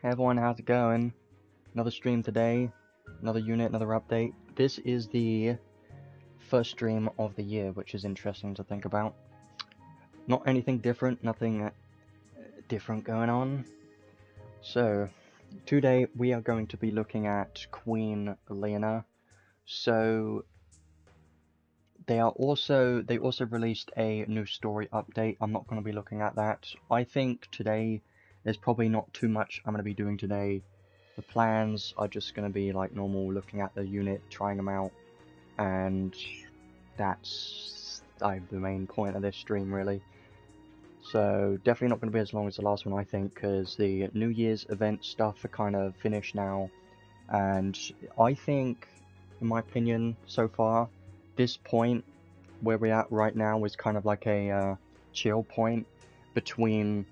Hey everyone, how's it going? Another stream today, another unit, another update. This is the first stream of the year, which is interesting to think about. Not anything different, nothing different going on. So, today we are going to be looking at Queen Leona. So, they also released a new story update. I'm not going to be looking at that. I think today there's probably not too much I'm going to be doing today. The plans are just going to be like normal, looking at the unit, trying them out, and that's the main point of this stream really. So definitely not going to be as long as the last one, I think, because the New Year's event stuff are kind of finished now, and I think, in my opinion, so far, this point where we're at right now is kind of like a chill point between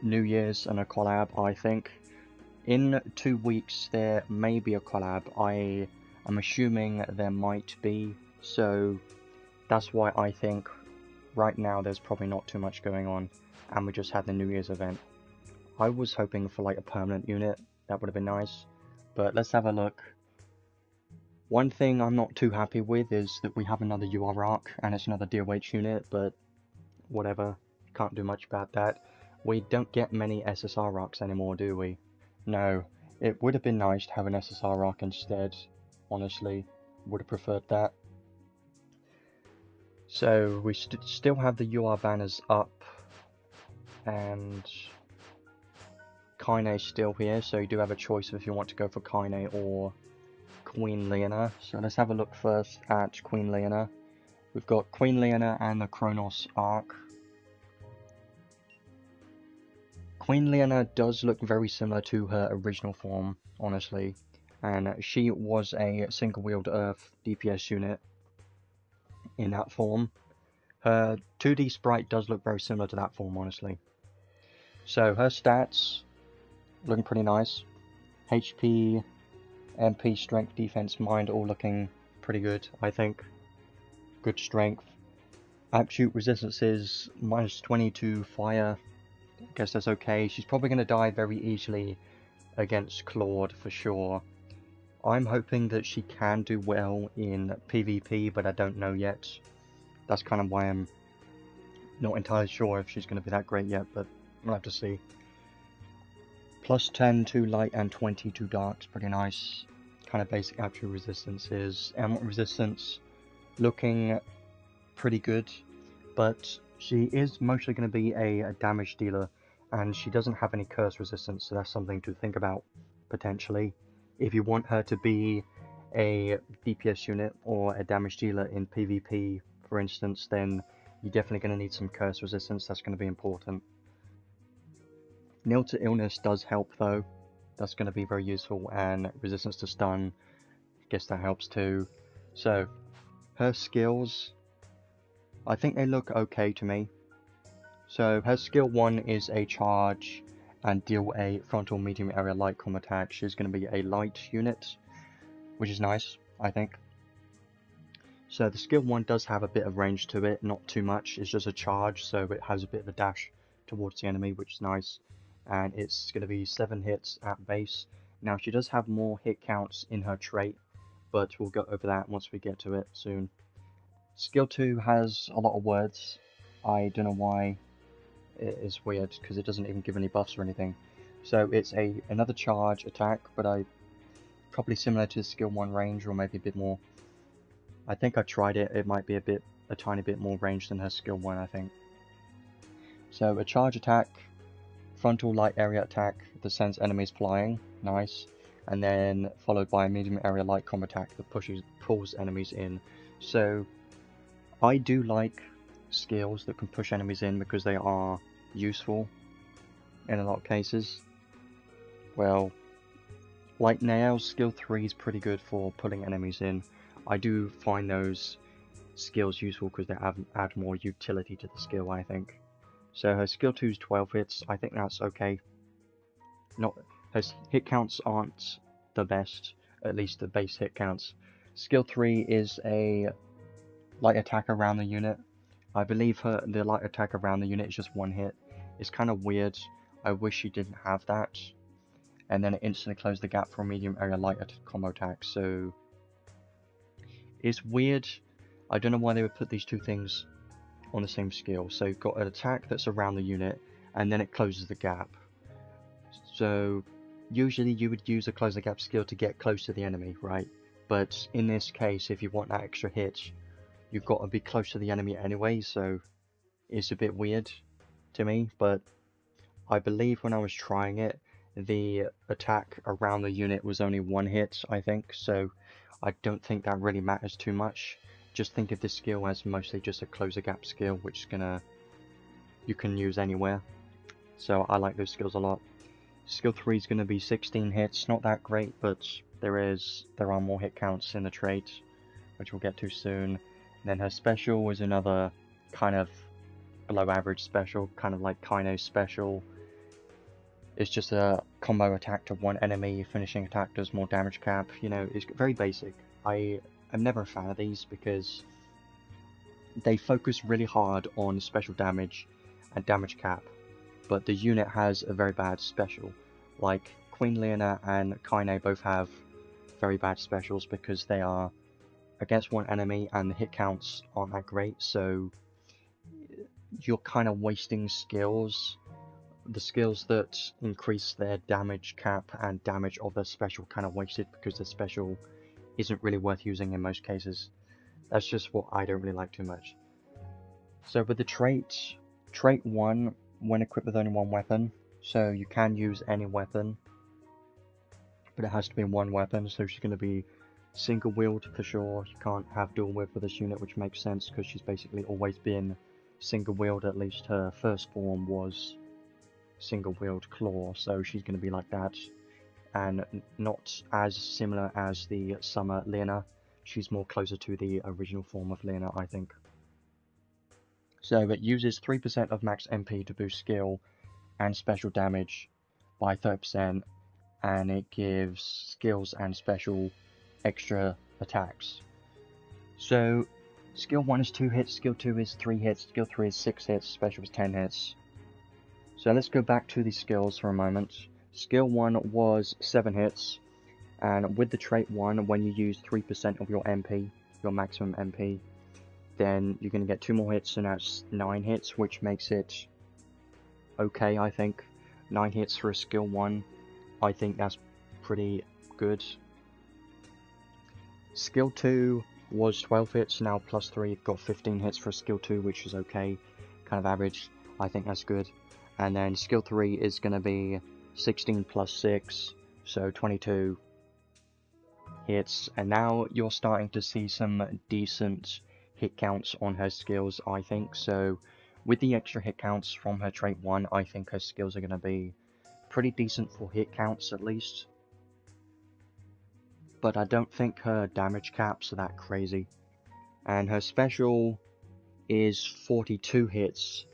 New Year's and a collab, I think. In 2 weeks there may be a collab. I am assuming there might be, so that's why I think right now there's probably not too much going on, and we just had the New Year's event. I was hoping for like a permanent unit, that would have been nice, but let's have a look. One thing I'm not too happy with is that we have another UR arc, and it's another DOH unit, but whatever, can't do much about that. We don't get many SSR arcs anymore, do we? No, it would have been nice to have an SSR arc instead, honestly, would have preferred that. So we still have the UR banners up, and Kaine's still here, so you do have a choice if you want to go for Kaine or Queen Leona. So let's have a look first at Queen Leona. We've got Queen Leona and the Chronos arc. Queen Leona does look very similar to her original form, honestly, and she was a single-wheeled Earth DPS unit in that form. Her 2D sprite does look very similar to that form, honestly. So her stats looking pretty nice. HP, MP, strength, defense, mind all looking pretty good, I think. Good strength. Absolute resistance is -20 to fire. I guess that's okay. She's probably going to die very easily against Claude for sure. I'm hoping that she can do well in PvP, but I don't know yet. That's kind of why I'm not entirely sure if she's going to be that great yet, but we'll have to see. +10 to light and 20 to dark is pretty nice. Kind of basic absolute resistances. And resistance looking pretty good, but she is mostly going to be a damage dealer, and she doesn't have any curse resistance, so that's something to think about, potentially. If you want her to be a DPS unit or a damage dealer in PvP, for instance, then you're definitely going to need some curse resistance. That's going to be important. Nil to illness does help though. That's going to be very useful, and resistance to stun, I guess that helps too. So, her skills, I think they look okay to me. So her skill 1 is a charge and deal a frontal medium area light combat attack. She's going to be a light unit, which is nice, I think. So the skill 1 does have a bit of range to it, not too much. It's just a charge, so it has a bit of a dash towards the enemy, which is nice. And it's going to be 7 hits at base. Now she does have more hit counts in her trait, but we'll go over that once we get to it soon. Skill 2 has a lot of words. I don't know why. It is weird because it doesn't even give any buffs or anything. So it's another charge attack, but probably similar to skill 1 range, or maybe a bit more. I think I tried it. It might be a tiny bit more range than her skill 1, I think. So a charge attack, frontal light area attack that sends enemies flying, nice, and then followed by a medium area light combat attack that pulls enemies in. So I do like skills that can push enemies in because they are useful in a lot of cases. Well, like Nail's skill 3 is pretty good for pulling enemies in. I do find those skills useful because they add more utility to the skill, I think. So her skill 2 is 12 hits, I think that's okay. Her hit counts aren't the best, at least the base hit counts. Skill 3 is a light attack around the unit. I believe the light attack around the unit is just 1 hit. It's kind of weird. I wish she didn't have that. and then it instantly closes the gap for a medium area light combo attack. So it's weird. I don't know why they would put these two things on the same skill. So you've got an attack that's around the unit, and then it closes the gap. So usually you would use a close the gap skill to get close to the enemy, right? But in this case, if you want that extra hit, you've got to be close to the enemy anyway, so it's a bit weird to me. But I believe when I was trying it, the attack around the unit was only one hit, I think, so I don't think that really matters too much. Just think of this skill as mostly just a close the gap skill, which is you can use anywhere. So I like those skills a lot. Skill 3 is going to be 16 hits, not that great, but there are more hit counts in the trait, which we'll get to soon. And then her special is another kind of below average special, kind of like Chronos special. It's just a combo attack to one enemy, finishing attack does more damage cap, you know, it's very basic. I'm never a fan of these because they focus really hard on special damage and damage cap, but the unit has a very bad special. Like Queen Leona and Chronos both have very bad specials because they are against one enemy and the hit counts aren't that great, so you're kind of wasting skills. The skills that increase their damage cap and damage of their special kind of wasted because their special isn't really worth using in most cases. That's just what I don't really like too much. So with the trait 1, when equipped with only one weapon, so you can use any weapon, but it has to be one weapon, so she's going to be single wield for sure. You can't have dual wield for this unit, which makes sense because she's basically always been single wield. At least her first form was single wield claw, so she's going to be like that, and not as similar as the summer Leona. She's more closer to the original form of Leona, I think. So it uses 3% of max MP to boost skill and special damage by 30%, and it gives skills and special extra attacks. So skill 1 is 2 hits, skill 2 is 3 hits, skill 3 is 6 hits, special is 10 hits. So let's go back to the skills for a moment. Skill 1 was 7 hits, and with the trait 1, when you use 3% of your MP, your maximum MP, then you're going to get 2 more hits, and that's 9 hits, which makes it okay, I think. 9 hits for a skill 1, I think that's pretty good. Skill 2 was 12 hits, now plus 3, you've got 15 hits for a skill 2, which is okay, kind of average. I think that's good. And then skill 3 is going to be 16 plus 6, so 22 hits. And now you're starting to see some decent hit counts on her skills, I think. So with the extra hit counts from her trait 1, I think her skills are going to be pretty decent for hit counts at least. But I don't think her damage caps are that crazy. And her special is 42 hits,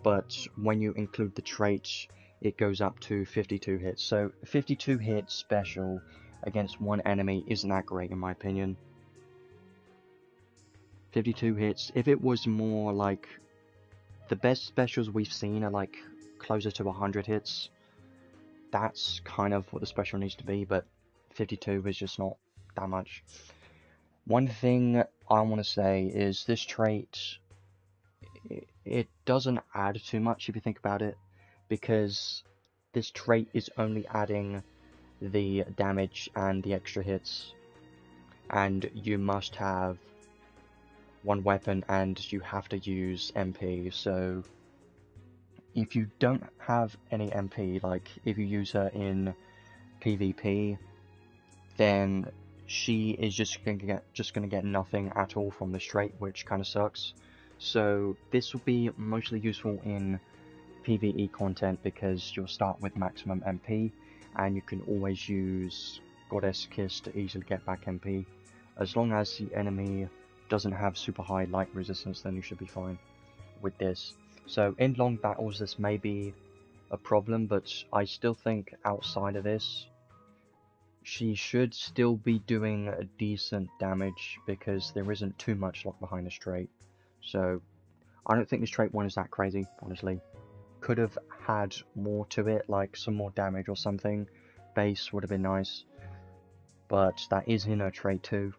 but when you include the traits, it goes up to 52 hits. So 52 hits special against one enemy isn't that great in my opinion. 52 hits, if it was more like, the best specials we've seen are like closer to 100 hits. That's kind of what the special needs to be, but 52 is just not that much. One thing I want to say is this trait, it doesn't add too much if you think about it, because this trait is only adding the damage and the extra hits, and you must have one weapon and you have to use MP. So if you don't have any MP, like if you use her in PvP, then she is just gonna get nothing at all from this trait, which kind of sucks. So this will be mostly useful in PvE content because you'll start with maximum MP, and you can always use Goddess Kiss to easily get back MP. As long as the enemy doesn't have super high light resistance, then you should be fine with this. So in long battles this may be a problem, but I still think outside of this, she should still be doing a decent damage because there isn't too much locked behind this trait. So I don't think this trait 1 is that crazy, honestly. Could have had more to it, like some more damage or something, base would have been nice, but that is in her trait too.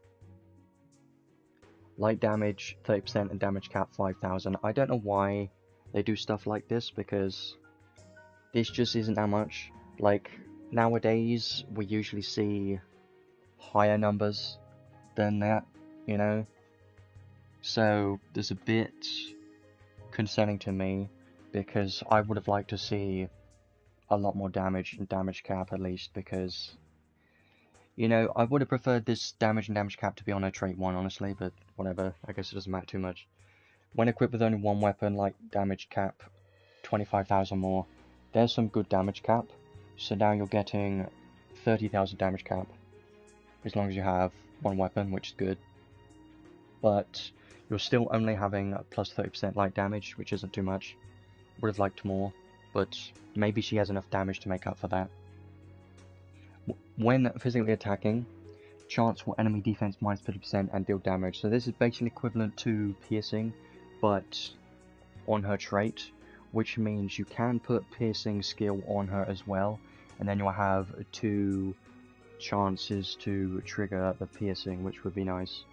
Light damage 30% and damage cap 5,000. I don't know why they do stuff like this, because this just isn't that much. Like, nowadays we usually see higher numbers than that, you know? So there's a bit concerning to me, because I would have liked to see a lot more damage and damage cap at least, because, you know, I would have preferred this damage and damage cap to be on a trait 1, honestly, but whatever, I guess it doesn't matter too much. When equipped with only one weapon, like damage cap 25,000 more, there's some good damage cap, so now you're getting 30,000 damage cap, as long as you have one weapon, which is good. But you're still only having plus 30% light damage, which isn't too much. Would have liked more, but maybe she has enough damage to make up for that. When physically attacking, chance for enemy defense minus 50% and deal damage. So this is basically equivalent to piercing, but on her trait, which means you can put piercing skill on her as well, and then you'll have 2 chances to trigger the piercing, which would be nice.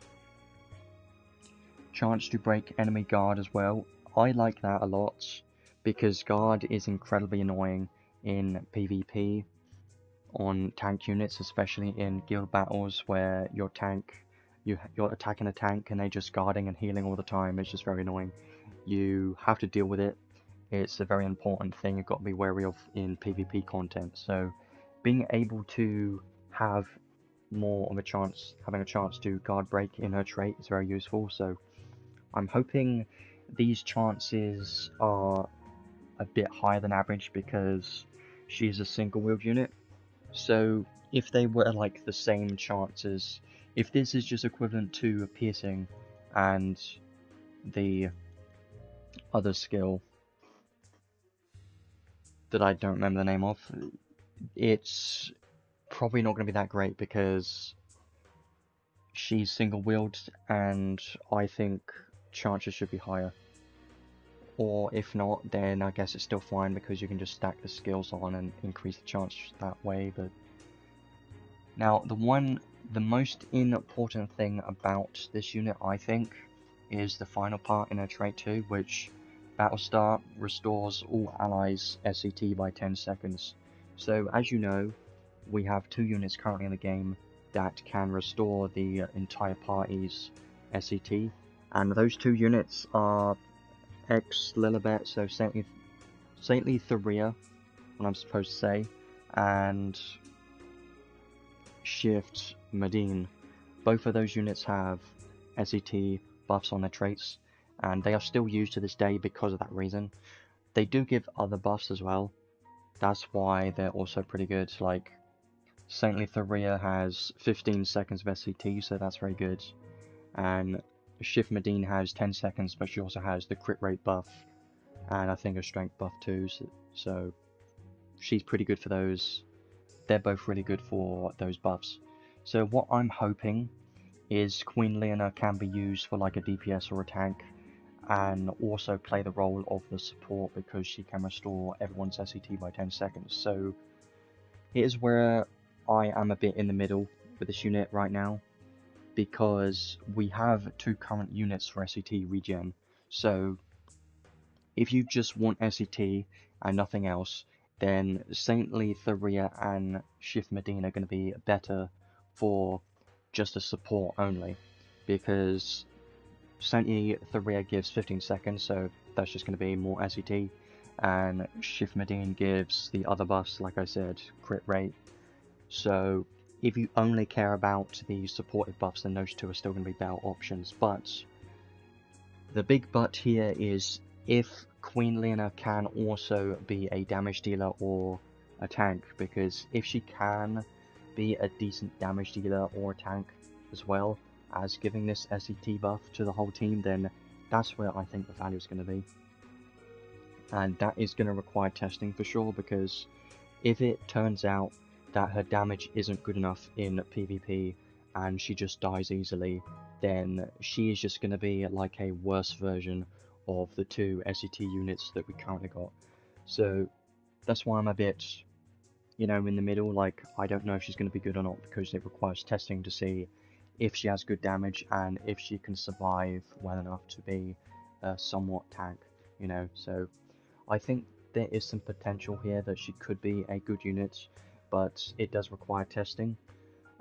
Chance to break enemy guard as well. I like that a lot, because guard is incredibly annoying in PvP on tank units, especially in guild battles where you're attacking a tank and they're just guarding and healing all the time. It's just very annoying. You have to deal with it. It's a very important thing you've got to be wary of in PvP content. So being able to have more of a chance, having a chance to guard break in her trait is very useful. So I'm hoping these chances are a bit higher than average, because she's a single wield unit. So if they were like the same chances, if this is just equivalent to a piercing and the other skill that I don't remember the name of, it's probably not going to be that great, because she's single wield and I think chances should be higher. Or if not, then I guess it's still fine, because you can just stack the skills on and increase the chance that way. But now the most important thing about this unit, I think, is the final part in her trait 2, which battle start restores all allies SCT by 10 seconds. So as you know, we have 2 units currently in the game that can restore the entire party's SCT, and those 2 units are Lilibet, so Saintly Thuria, what I'm supposed to say, and Shift Medine. Both of those units have SCT buffs on their traits, and they are still used to this day because of that reason. They do give other buffs as well. That's why they're also pretty good. Like, Saintly Thuria has 15 seconds of SCT, so that's very good. And Shift Medine has 10 seconds, but she also has the crit rate buff, and I think a strength buff too, so she's pretty good for those. They're both really good for those buffs. So what I'm hoping is Queen Leona can be used for like a DPS or a tank, and also play the role of the support, because she can restore everyone's SCT by 10 seconds. So here's where I am a bit in the middle with this unit right now, because we have 2 current units for SCT regen. So if you just want SCT and nothing else, then Saintly Thuria and Shift Medine are going to be better for just a support only, because Saintly Thuria gives 15 seconds, so that's just going to be more SCT, and Shift Medine gives the other buffs, like I said, crit rate. So if you only care about the supportive buffs, then those 2 are still going to be better options. But the big but here is if Queen Leona can also be a damage dealer or a tank, because if she can be a decent damage dealer or a tank as well as giving this SCT buff to the whole team, then that's where I think the value is going to be. And that is going to require testing for sure, because if it turns out that her damage isn't good enough in PvP and she just dies easily, then she is just going to be like a worse version of the 2 SCT units that we currently got. So that's why I'm a bit you know, in the middle. Like, I don't know if she's going to be good or not because it requires testing to see if she has good damage and if she can survive well enough to be a somewhat tank, you know. So I think there is some potential here that she could be a good unit, but it does require testing,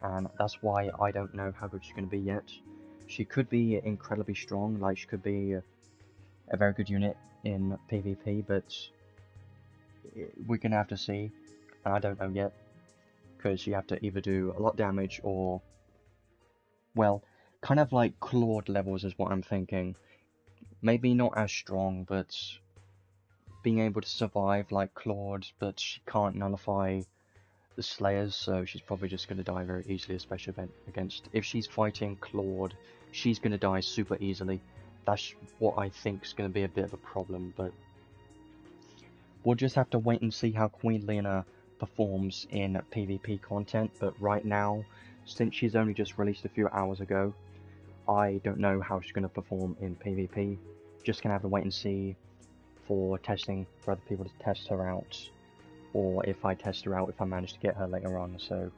and that's why I don't know how good she's going to be yet. She could be incredibly strong, like she could be a very good unit in PvP, but we're going to have to see, and I don't know yet, because you have to either do a lot of damage or, well, kind of like Claude levels is what I'm thinking. Maybe not as strong, but being able to survive like Claude, but she can't nullify the Slayers, so she's probably just going to die very easily, especially against... If she's fighting Claude, she's going to die super easily. That's what I think is going to be a bit of a problem, but we'll just have to wait and see how Queen Leona performs in PvP content. But right now, since she's only just released a few hours ago, I don't know how she's going to perform in PvP. Just going to have to wait and see for testing, for other people to test her out, or if I test her out, if I manage to get her later on. So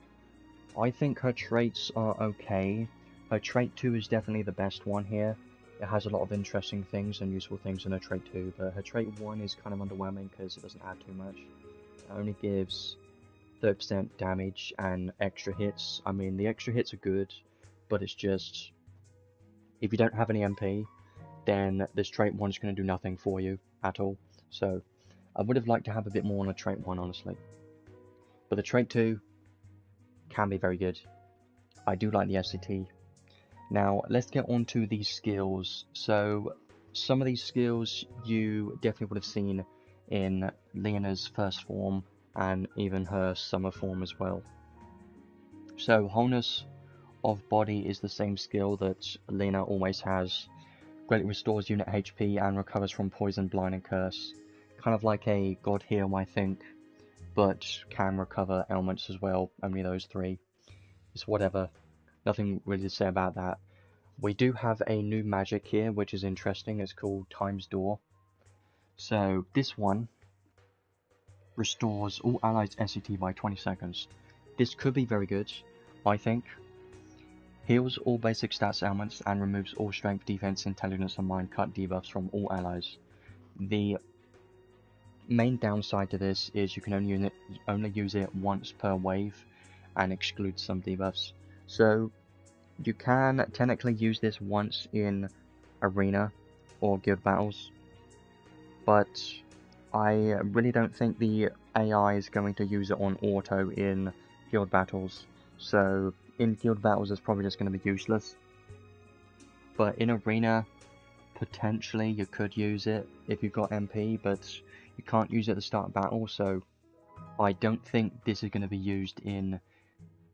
I think her traits are okay. Her trait 2 is definitely the best one here. It has a lot of interesting things and useful things in her trait 2, but her trait 1 is kind of underwhelming because it doesn't add too much. It only gives 30% damage and extra hits. I mean, the extra hits are good, but it's just, if you don't have any MP, then this trait 1 is going to do nothing for you at all. So I would have liked to have a bit more on a trait 1, honestly. But the trait 2 can be very good. I do like the SCT. Now, let's get on to these skills. So, some of these skills you definitely would have seen in Leona's first form, and even her summer form as well. So, wholeness of body is the same skill that Leona always has. Greatly restores unit HP and recovers from poison, blind, and curse. Kind of like a god heal, I think, but can recover ailments as well. Only those 3. It's whatever. Nothing really to say about that. We do have a new magic here, which is interesting. It's called Time's Door. So this one restores all allies' SCT by 20 seconds. This could be very good, I think. Heals all basic stats ailments and removes all strength, defense, intelligence, and mind cut debuffs from all allies. The main downside to this is you can only use it once per wave and exclude some debuffs. So you can technically use this once in arena or guild battles, but I really don't think the AI is going to use it on auto in guild battles. So in guild battles it's probably just going to be useless. But in arena, potentially you could use it if you've got MP, but you can't use it at the start of battle, so I don't think this is going to be used in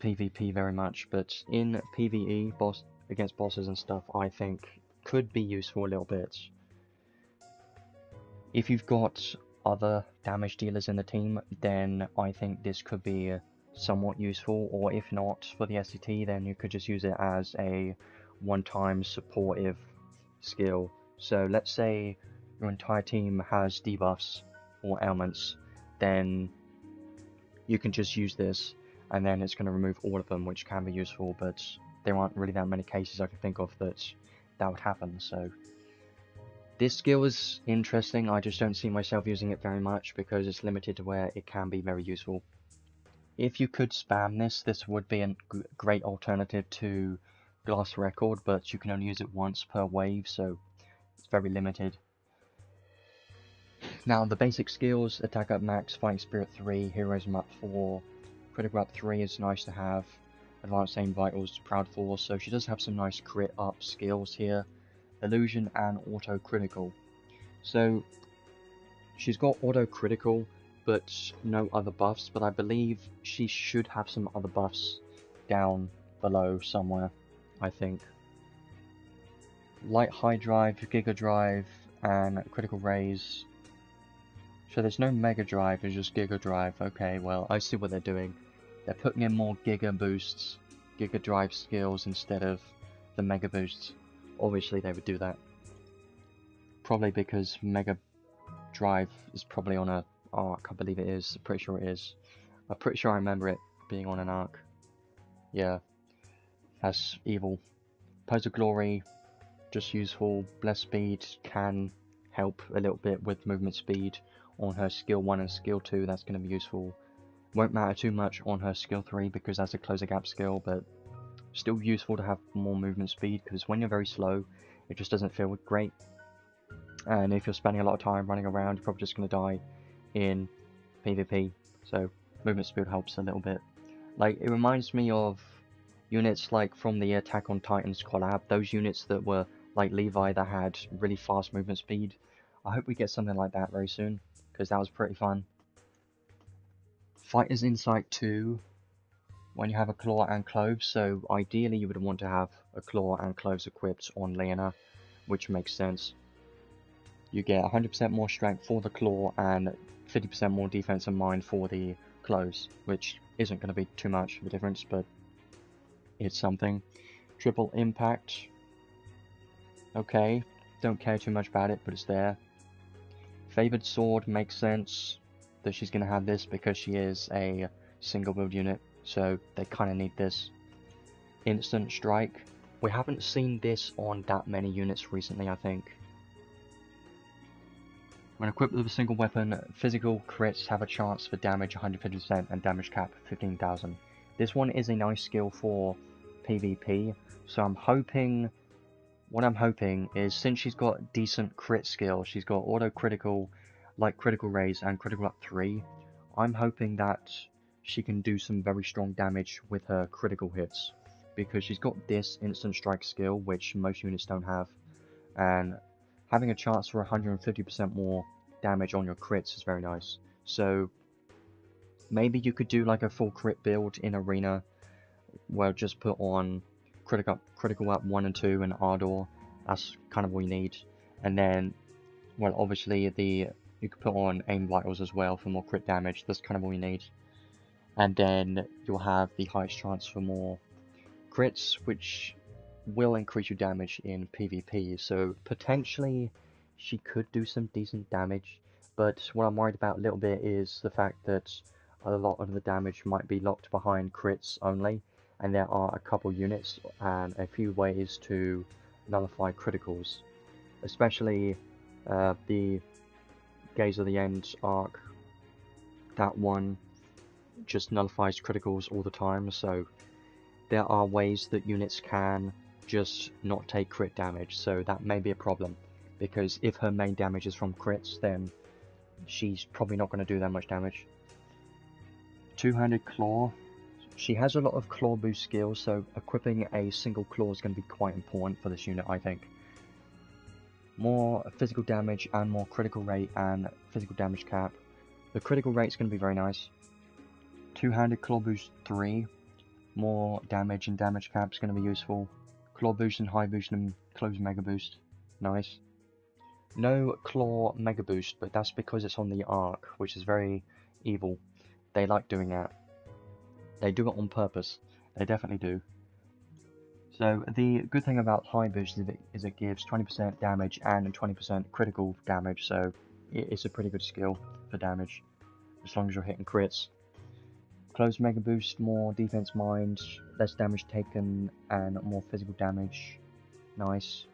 PvP very much, but in PvE, against bosses and stuff, I think could be useful a little bit. If you've got other damage dealers in the team, then I think this could be somewhat useful, or if not for the SCT, then you could just use it as a one-time supportive skill. So let's say your entire team has debuffs or ailments, then you can just use this, and then it's going to remove all of them, which can be useful, but there aren't really that many cases I can think of that would happen. So this skill is interesting. I just don't see myself using it very much because it's limited to where it can be very useful. If you could spam this would be a great alternative to Glass Record, but you can only use it once per wave, so it's very limited. Now, the basic skills: Attack Up Max, Fighting Spirit 3, Heroism Up 4, Critical Up 3 is nice to have, Advanced Aim Vitals, Proud Force, so she does have some nice crit up skills here, Illusion and Auto Critical. So, she's got Auto Critical, but no other buffs, but I believe she should have some other buffs down below somewhere, I think. Light High Drive, Giga Drive, and Critical Raise. So there's no Mega Drive, it's just Giga Drive. Okay, well, I see what they're doing. They're putting in more Giga boosts, Giga Drive skills instead of the Mega boosts. Obviously they would do that. Probably because Mega Drive is probably on a arc, I believe it is, pretty sure it is. I'm pretty sure I remember it being on an arc. Yeah, that's evil. Pose of Glory, just useful. Bless Speed can help a little bit with movement speed on her skill 1 and skill 2, that's going to be useful. Won't matter too much on her skill 3 because that's a close the gap skill, but still useful to have more movement speed because when you're very slow, it just doesn't feel great. And if you're spending a lot of time running around, you're probably just going to die in PvP, so movement speed helps a little bit. Like, it reminds me of units like from the Attack on Titans collab, those units that were like Levi that had really fast movement speed. I hope we get something like that very soon, because that was pretty fun. Fighter's Insight 2, when you have a Claw and Cloves, so ideally you would want to have a Claw and Cloves equipped on Leona, which makes sense. You get 100% more strength for the Claw and 50% more defense in mind for the Cloves, which isn't going to be too much of a difference, but it's something. Triple Impact. Okay, don't care too much about it, but it's there. Favored Sword makes sense that she's going to have this because she is a single build unit, so they kind of need this. Instant Strike. We haven't seen this on that many units recently, I think. When equipped with a single weapon, physical crits have a chance for damage 150% and damage cap 15,000. This one is a nice skill for PvP, so what I'm hoping is, since she's got decent crit skill, she's got auto critical, like critical raise and critical up 3, I'm hoping that she can do some very strong damage with her critical hits, because she's got this instant strike skill, which most units don't have, and having a chance for 150% more damage on your crits is very nice. So maybe you could do like a full crit build in Arena, where just put on critical up 1 and 2 and Ardor. That's kind of what you need. And then, well, obviously you could put on aim vitals as well for more crit damage. That's kind of what you need. And then you'll have the highest chance for more crits, which will increase your damage in PvP. So potentially she could do some decent damage, but what I'm worried about a little bit is the fact that a lot of the damage might be locked behind crits only, and there are a couple units and a few ways to nullify criticals, especially the Gaze of the End arc. That one just nullifies criticals all the time, so there are ways that units can just not take crit damage, so that may be a problem, because if her main damage is from crits, then she's probably not going to do that much damage. Two-handed claw. She has a lot of claw boost skills, so equipping a single claw is going to be quite important for this unit, I think. More physical damage and more critical rate and physical damage cap. The critical rate is going to be very nice. Two-handed claw boost 3. More damage and damage cap is going to be useful. Claw boost and high boost and close mega boost. Nice. No claw mega boost, but that's because it's on the arc, which is very evil. They like doing that. They do it on purpose. They definitely do. So the good thing about high boost is it gives 20% damage and 20% critical damage, so it's a pretty good skill for damage, as long as you're hitting crits. Close mega boost, more defense mind, less damage taken, and more physical damage. Nice.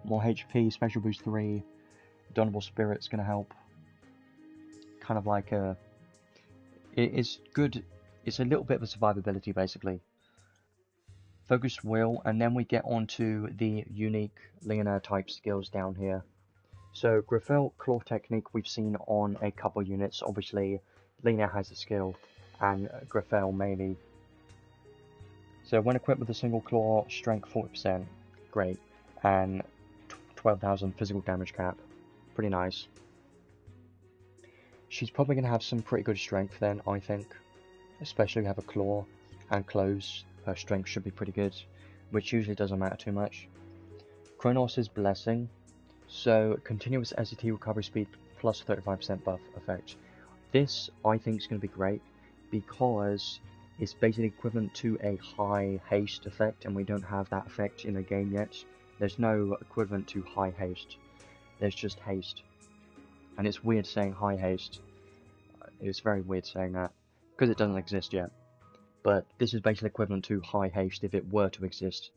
More HP, special boost 3. Donable Spirit's gonna help. Kind of like a... It's good. It's a little bit of a survivability, basically. Focused Will, and then we get onto the unique Leona type skills down here. So Grifel Claw Technique we've seen on a couple units. Obviously, Leona has a skill, and Grifel maybe. So when equipped with a single claw, strength 40%, great, and 12,000 physical damage cap, pretty nice. She's probably going to have some pretty good strength then, I think, especially if you have a claw and clothes. Her strength should be pretty good, which usually doesn't matter too much. Chronos' Blessing, so continuous SCT recovery speed plus 35% buff effect. This I think is going to be great because it's basically equivalent to a high haste effect, and we don't have that effect in the game yet. There's no equivalent to high haste, there's just haste. And it's weird saying high haste. It's very weird saying that, because it doesn't exist yet. But this is basically equivalent to high haste if it were to exist,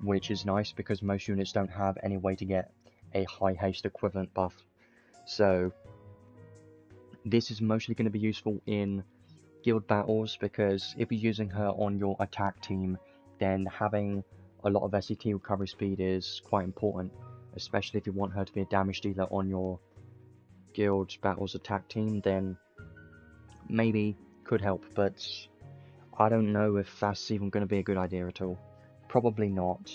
which is nice because most units don't have any way to get a high haste equivalent buff. So this is mostly going to be useful in guild battles, because if you're using her on your attack team, then having a lot of SET recovery speed is quite important, especially if you want her to be a damage dealer on your guild battles attack team. Then maybe could help, but I don't know if that's even going to be a good idea at all. Probably not.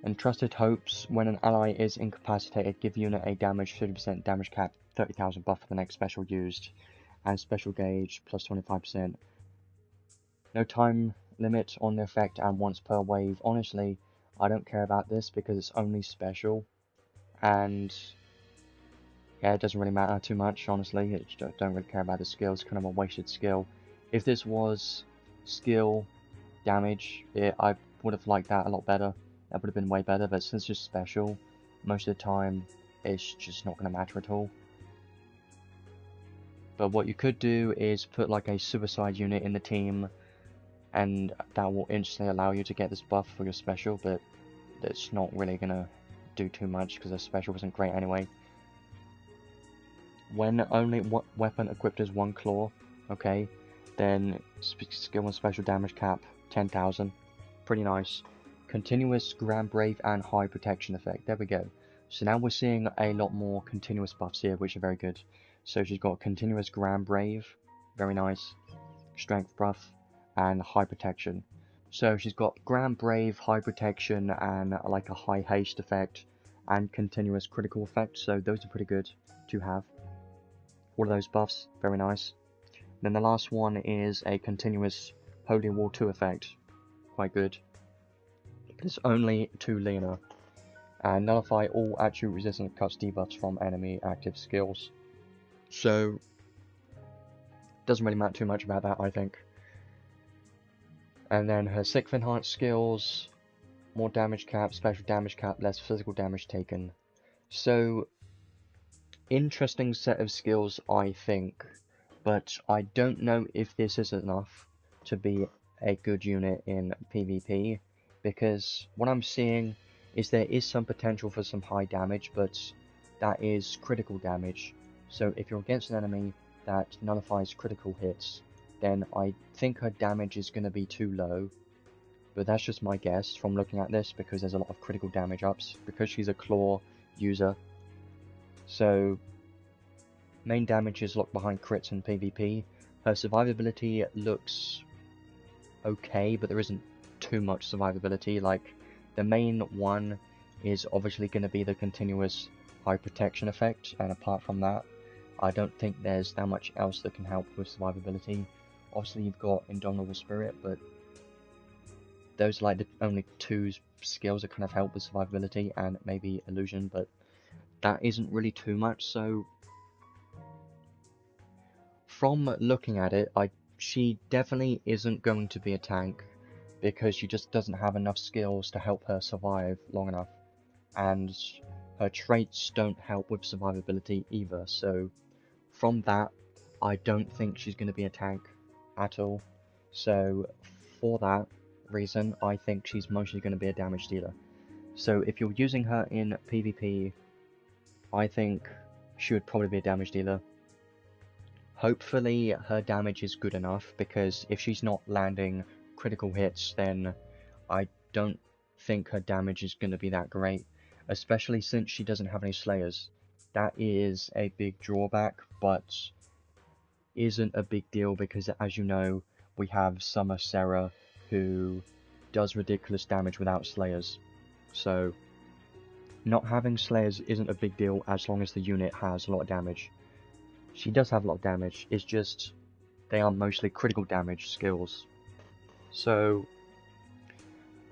Entrusted Hopes. When an ally is incapacitated, give unit a damage 30% damage cap, 30,000 buff for the next special used, and special gauge plus 25%. No time limit on the effect and once per wave. Honestly, I don't care about this because it's only special, and yeah, it doesn't really matter too much, honestly. I don't really care about the skill. It's kind of a wasted skill. If this was skill damage, I would have liked that a lot better. That would have been way better, but since it's special, most of the time, it's just not going to matter at all. But what you could do is put like a suicide unit in the team, and that will instantly allow you to get this buff for your special, but it's not really going to do too much because the special wasn't great anyway. When only weapon equipped is 1 claw, okay, then skill and special damage cap 10,000. Pretty nice. Continuous Grand Brave and High Protection effect. There we go. So now we're seeing a lot more continuous buffs here, which are very good. So she's got Continuous Grand Brave, very nice. Strength buff and High Protection. So she's got Grand Brave, High Protection, and like a High Haste effect, and Continuous Critical effect. So those are pretty good to have. All of those buffs, very nice. Then the last one is a Continuous Holy Wall 2 effect, quite good. It's only to Leona, and nullify all attribute resistant cuts debuffs from enemy active skills. So doesn't really matter too much about that, I think. And then her 6th enhanced skills, more damage cap, special damage cap, less physical damage taken. So interesting set of skills, I think, but I don't know if this is enough to be a good unit in PvP, because what I'm seeing is there is some potential for some high damage, but that is critical damage. So if you're against an enemy that nullifies critical hits, then I think her damage is going to be too low. But that's just my guess from looking at this, because there's a lot of critical damage ups, because she's a claw user. So main damage is locked behind crits in PvP. Her survivability looks okay, but there isn't too much survivability. Like, the main one is obviously going to be the continuous high protection effect, and apart from that, I don't think there's that much else that can help with survivability. Obviously you've got Indomitable Spirit, but those are like the only 2 skills that kind of help with survivability, and maybe Illusion, but that isn't really too much. So from looking at it, she definitely isn't going to be a tank, because she just doesn't have enough skills to help her survive long enough, and her traits don't help with survivability either. So from that, I don't think she's going to be a tank at all. So for that reason, I think she's mostly going to be a damage dealer. So if you're using her in PvP, I think she would probably be a damage dealer. Hopefully her damage is good enough, because if she's not landing critical hits, then I don't think her damage is going to be that great, especially since she doesn't have any Slayers. That is a big drawback, but isn't a big deal, because as you know, we have Summer Sarah, who does ridiculous damage without Slayers. So not having Slayers isn't a big deal as long as the unit has a lot of damage. She does have a lot of damage, it's just they are mostly critical damage skills. So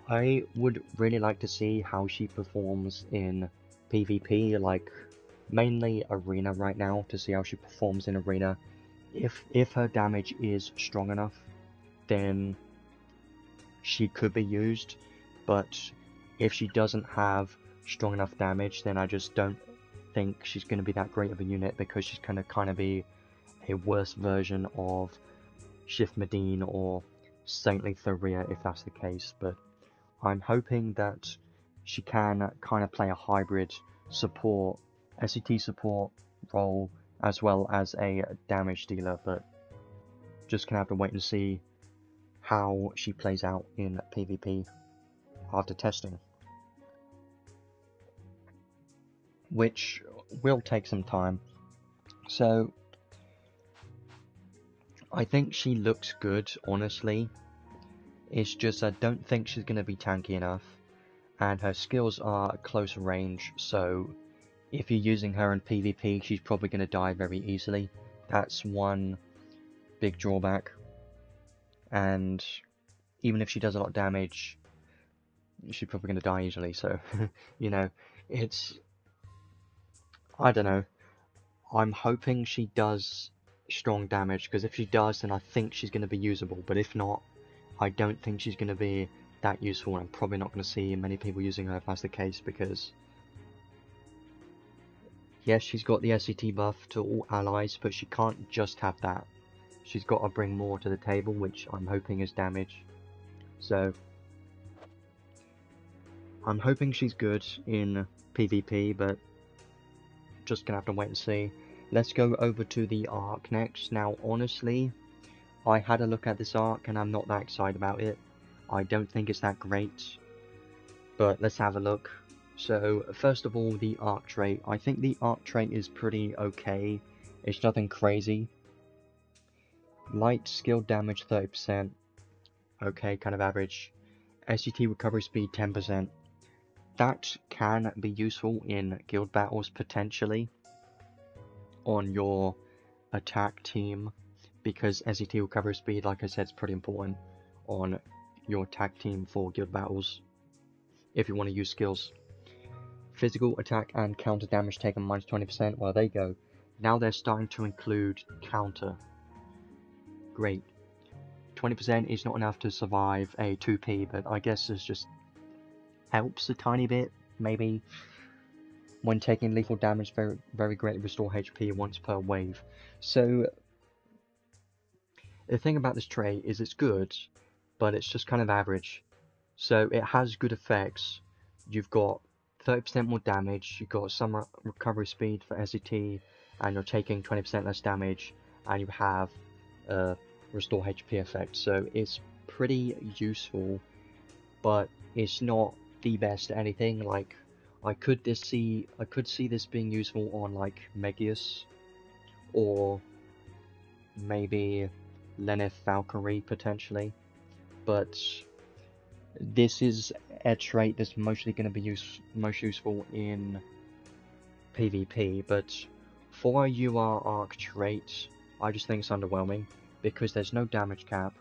I would really like to see how she performs in PvP, like mainly Arena right now, to see how she performs in Arena. If her damage is strong enough, then she could be used, but if she doesn't have strong enough damage, then I just don't think she's going to be that great of a unit because she's going to kind of be a worse version of Shift Medine or Saintly Thoria if that's the case, but I'm hoping that she can kind of play a hybrid support, SCT support role as well as a damage dealer, but just gonna have to wait and see how she plays out in PvP after testing, which will take some time. So I think she looks good, honestly. It's just I don't think she's going to be tanky enough, and her skills are close range, so if you're using her in PvP, she's probably going to die very easily. That's one big drawback, and even if she does a lot of damage, she's probably going to die easily, so, you know, it's, I don't know. I'm hoping she does strong damage, because if she does, then I think she's going to be usable, but if not, I don't think she's going to be that useful, and I'm probably not going to see many people using her if that's the case, because yes, she's got the SCT buff to all allies, but she can't just have that. She's got to bring more to the table, which I'm hoping is damage. So, I'm hoping she's good in PvP, but just gonna have to wait and see. Let's go over to the arc next. Now, honestly, I had a look at this arc and I'm not that excited about it. I don't think it's that great, but let's have a look. So, first of all, the arc trait. I think the arc trait is pretty okay. It's nothing crazy. Light skill damage 30%. Okay, kind of average. SCT recovery speed 10%. That can be useful in guild battles potentially on your attack team, because SCT recovery speed, like I said, is pretty important on your attack team for guild battles if you want to use skills. Physical attack and counter damage taken minus 20%. Well, there you go. Now they're starting to include counter. Great. 20% is not enough to survive a 2p, but I guess it's just helps a tiny bit, maybe. When taking lethal damage, very greatly restore HP once per wave. So, the thing about this trait is it's good, but it's just kind of average. So, it has good effects. You've got 30% more damage, you've got some recovery speed for SCT, and you're taking 20% less damage, and you have a restore HP effect. So, it's pretty useful, but it's not the best at anything. Like, I could see this being useful on like Megius or maybe Lenneth Valkyrie potentially, but this is a trait that's mostly going to be most useful in PvP. But for a UR arc trait, I just think it's underwhelming because there's no damage cap,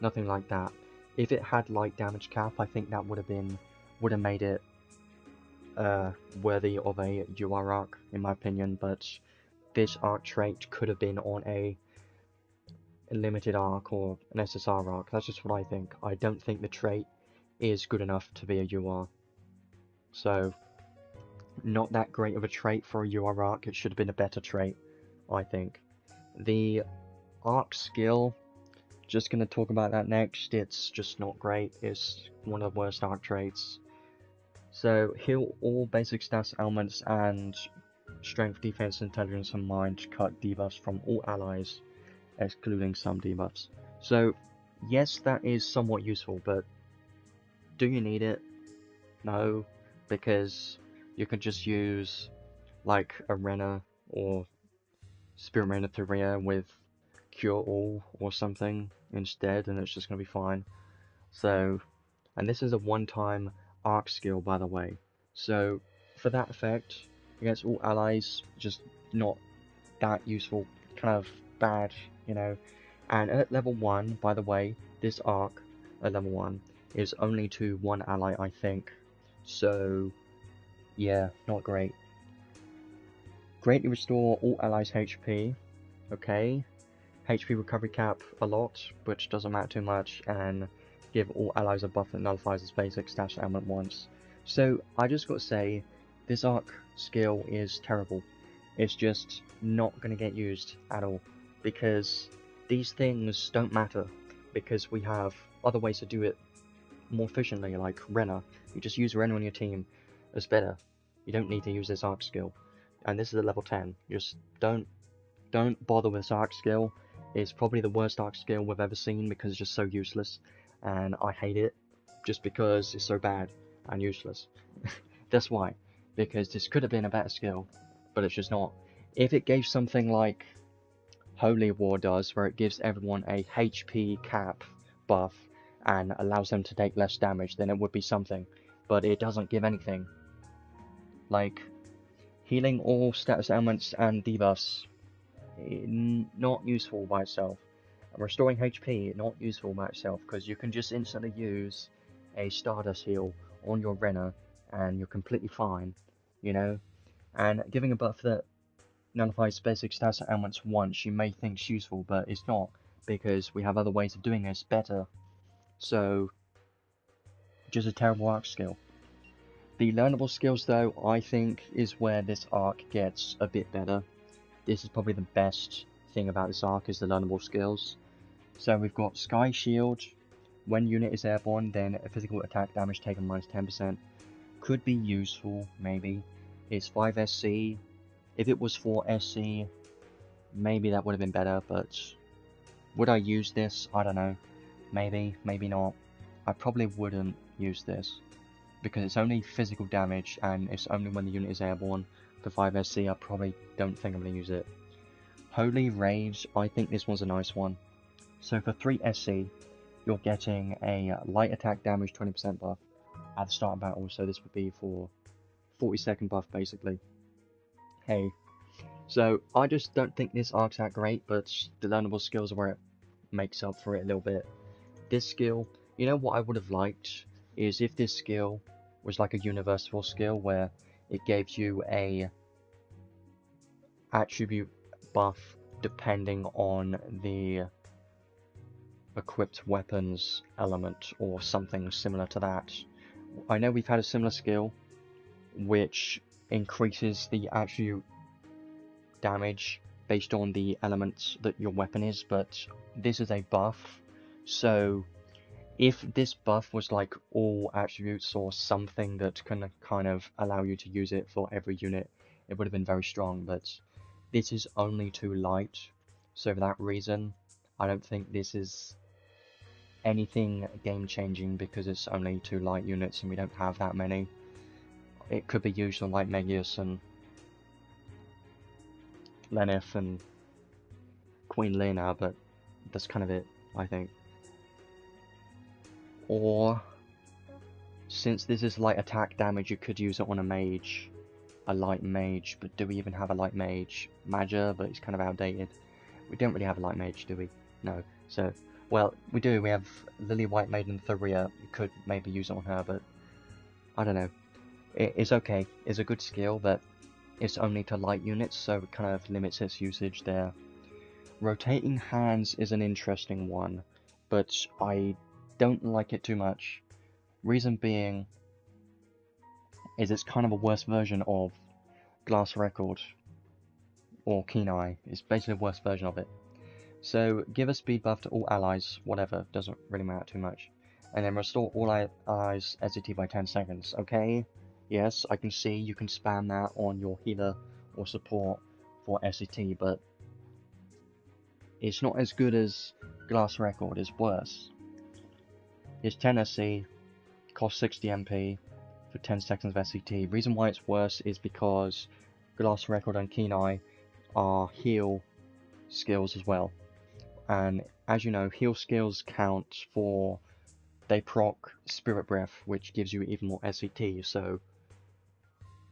nothing like that. If it had like damage cap, I think that would have made it worthy of a UR arc in my opinion, but this arc trait could have been on a limited arc or an SSR arc. That's just what I think. I don't think the trait is good enough to be a UR. So, not that great of a trait for a UR arc. It should have been a better trait, I think. The arc skill, just going to talk about that next. It's just not great. It's one of the worst arc traits. So, heal all basic stats, elements, and strength, defense, intelligence, and mind cut debuffs from all allies, excluding some debuffs. So, yes, that is somewhat useful, but do you need it? No, because you can just use like Arena or Spirit Marina Thoria with Cure All or something instead, and it's just going to be fine. So, and this is a one-time arc skill, by the way. So, for that effect, against all allies, just not that useful, kind of bad, you know. And at level 1, by the way, this arc at level 1 is only to one ally, I think. So, yeah, not great. Greatly restore all allies' HP. Okay. HP recovery cap a lot, which doesn't matter too much, and give all allies a buff that nullifies its basic stats element once. So, I just got to say, This arc skill is terrible. It's just not going to get used at all, because these things don't matter, because we have other ways to do it more efficiently, like Renna. You just use Renna on your team as better. You don't need to use this arc skill. And this is a level 10. Just don't bother with this arc skill. It's probably the worst arc skill we've ever seen because it's just so useless, and I hate it just because it's so bad and useless. That's why. Because this could have been a better skill, but it's just not. If it gave something like Holy War does, where it gives everyone a HP cap buff and allows them to take less damage, then it would be something. But it doesn't give anything. Like, healing all status elements and debuffs, not useful by itself. And restoring HP, not useful by itself, because you can just instantly use a Stardust heal on your Renna, and you're completely fine, you know? And giving a buff that nullifies basic status elements once, you may think it's useful, but it's not, because we have other ways of doing this better. So, just a terrible arc skill. The learnable skills, though, I think is where this arc gets a bit better. This is probably the best thing about this arc, is the learnable skills. So we've got Sky Shield. When unit is airborne, then a physical attack damage taken minus 10%. Could be useful, maybe. It's 5 SC. If it was 4 SC, maybe that would have been better, but would I use this? I don't know. Maybe, maybe not. I probably wouldn't use this, because it's only physical damage, and it's only when the unit is airborne. For 5 SC, I probably don't think I'm going to use it. Holy Rage, I think this one's a nice one. So for 3 SC, you're getting a light attack damage 20% buff at the start of battle, so this would be for 40-second buff basically. Hey, so I just don't think this arc's that great, but the learnable skills are where it makes up for it a little bit. This skill, you know what I would have liked, is if this skill was like a universal skill where it gave you a attribute buff depending on the equipped weapons element or something similar to that. I know we've had a similar skill which increases the attribute damage based on the elements that your weapon is, but this is a buff, so if this buff was like all attributes or something that can kind of allow you to use it for every unit, it would have been very strong, but this is only too light, so for that reason I don't think this is anything game-changing, because it's only 2 light units and we don't have that many. It could be used on like Megius and Lenith and Queen Leona, but that's kind of it, I think. Or, since this is light attack damage, you could use it on a mage. A light mage, but do we even have a light mage? Maja, but he's kind of outdated. We don't really have a light mage, do we? No. So, well, we do. We have Lily White Maiden Thoria. You could maybe use it on her, but I don't know. It's okay. It's a good skill, but it's only to light units, so it kind of limits its usage there. Rotating Hands is an interesting one, but I don't like it too much. Reason being is it's kind of a worse version of Glass Record, or Keen Eye. It's basically a worse version of it. So give a speed buff to all allies, whatever, doesn't really matter too much. And then restore all allies SCT by 10 seconds, okay? Yes, I can see you can spam that on your healer or support for SCT, but it's not as good as Glass Record, it's worse. It's 10 SC, costs 60 MP for 10 seconds of SCT. Reason why it's worse is because Glass Record and Keen Eye are heal skills as well. And as you know, heal skills count for, they proc Spirit Breath, which gives you even more SCT, so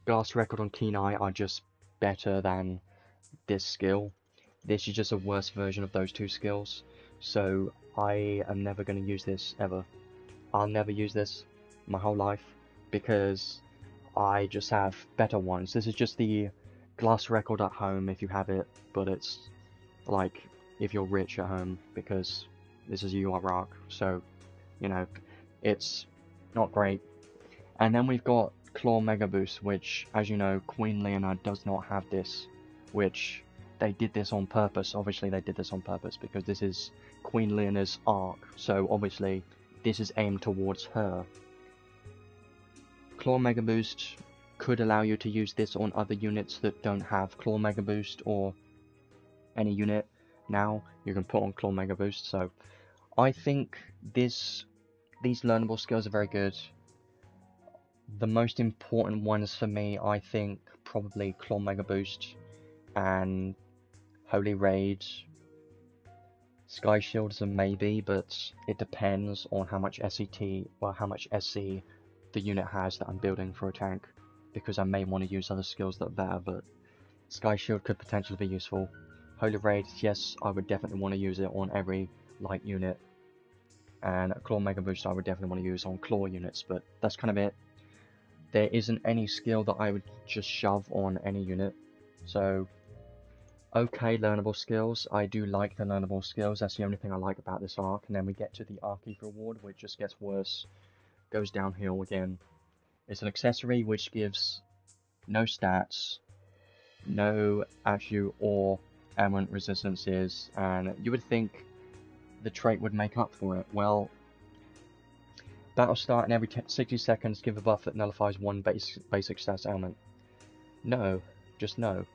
Glass Record and Keen Eye are just better than this skill. This is just a worse version of those two skills, so I am never going to use this ever. I'll never use this my whole life, because I just have better ones. This is just the Glass Record at home if you have it, but it's like if you're rich at home, because this is a UI rock, so you know, it's not great. And then we've got Claw Mega Boost, which, as you know, Queen Leona does not have this, which they did this on purpose. Obviously, they did this on purpose because this is Queen Leona's arc, so obviously this is aimed towards her. Claw Mega Boost could allow you to use this on other units that don't have Claw Mega Boost, or any unit now you can put on Claw Mega Boost. So I think these learnable skills are very good. The most important ones for me, I think, probably Claw Mega Boost and Holy Raid. Sky Shield is a maybe, but it depends on how much SCT, well, how much SC the unit has that I'm building for a tank, because I may want to use other skills that are better, but Sky Shield could potentially be useful. Holy Raid, yes, I would definitely want to use it on every light unit, and Claw Mega Boost I would definitely want to use on claw units, but that's kind of it. There isn't any skill that I would just shove on any unit, so okay, learnable skills. I do like the learnable skills, that's the only thing I like about this arc, and then we get to the Archive reward, which just gets worse, goes downhill again. It's an accessory which gives no stats, no attribute or element resistances, and you would think the trait would make up for it. Well, battle start and every 60 seconds give a buff that nullifies one basic stats element. No, just no.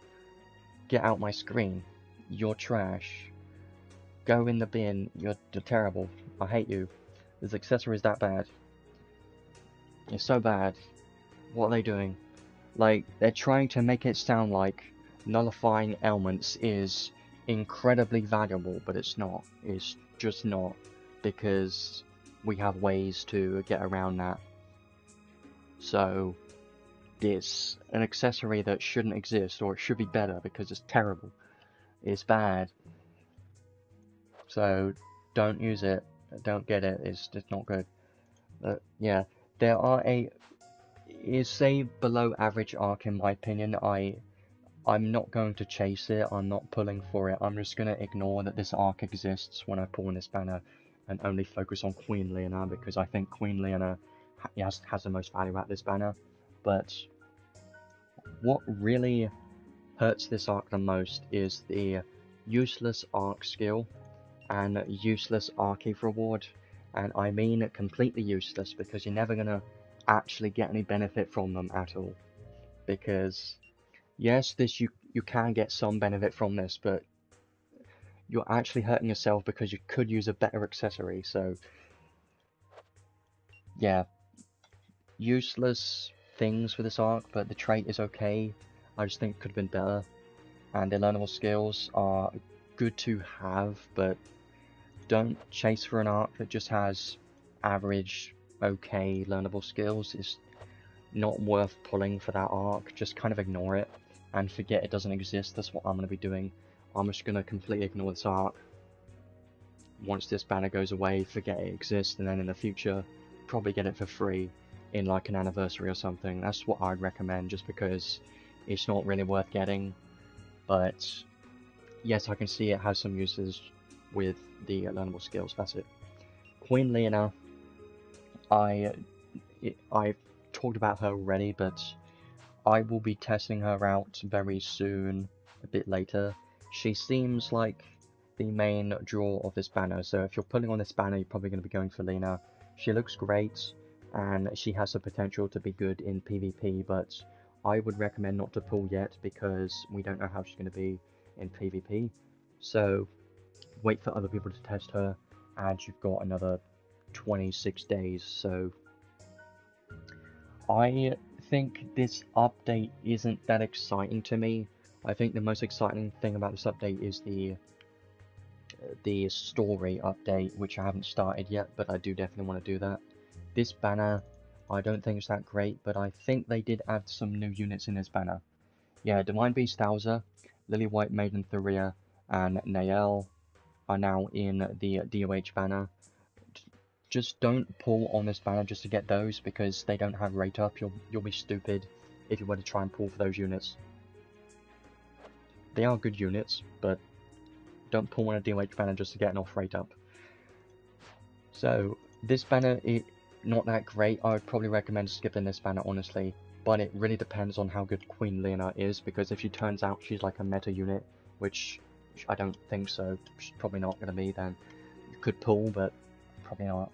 Get out my screen. You're trash. Go in the bin. You're terrible. I hate you. This accessory is that bad. It's so bad. What are they doing? Like, they're trying to make it sound like nullifying elements is incredibly valuable, but it's not. It's just not, because we have ways to get around that. So it's an accessory that shouldn't exist, or it should be better, because it's terrible. It's bad. So don't use it. Don't get it. It's just not good. Yeah, there are it's a below average arc in my opinion. I'm not going to chase it, I'm not pulling for it, I'm just going to ignore that this arc exists when I pull in this banner and only focus on Queen Leona, because I think Queen Leona has the most value at this banner. But what really hurts this arc the most is the useless arc skill and useless Archive reward, and I mean completely useless, because you're never going to actually get any benefit from them at all. Because yes, you can get some benefit from this, but you're actually hurting yourself because you could use a better accessory. So yeah, useless things for this arc, but the trait is okay. I just think it could have been better, and the learnable skills are good to have, but don't chase for an arc that just has average, okay learnable skills. It's not worth pulling for that arc. Just kind of ignore it and forget it doesn't exist. That's what I'm going to be doing. I'm just going to completely ignore this arc. Once this banner goes away, forget it exists, and then in the future, probably get it for free in like an anniversary or something. That's what I'd recommend, just because it's not really worth getting. But yes, I can see it has some uses with the learnable skills. That's it. Queen Leona, I've talked about her already, but I will be testing her out very soon, a bit later. She seems like the main draw of this banner, so if you're pulling on this banner, you're probably going to be going for Lena. She looks great, and she has the potential to be good in PvP, but I would recommend not to pull yet, because we don't know how she's going to be in PvP. So wait for other people to test her, and you've got another 26 days, so I think this update isn't that exciting to me. I think the most exciting thing about this update is the story update, which I haven't started yet, but I do definitely want to do that. This banner, I don't think it's that great, but I think they did add some new units in this banner. Yeah, Divine Beast Thouser, Lily White Maiden Thuria, and Nael are now in the DOH banner. Just don't pull on this banner just to get those, because they don't have rate up. You'll be stupid if you were to try and pull for those units. They are good units, but don't pull on a DOH banner just to get an off rate up. So this banner is not that great. I would probably recommend skipping this banner, honestly. but it really depends on how good Queen Leona is, because if she turns out she's like a meta unit, which I don't think so, she's probably not going to be, then you could pull, but probably not.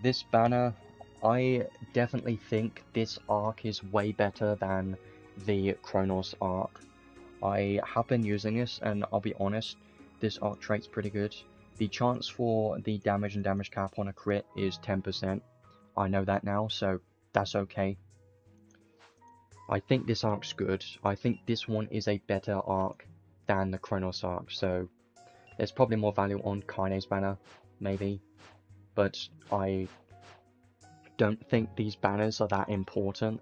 This banner, I definitely think this arc is way better than the Chronos arc. I have been using this, and I'll be honest, this arc trait's pretty good. The chance for the damage and damage cap on a crit is 10%. I know that now, so that's okay. I think this arc's good. I think this one is a better arc than the Chronos arc, so there's probably more value on Kaine's banner, maybe, but I don't think these banners are that important,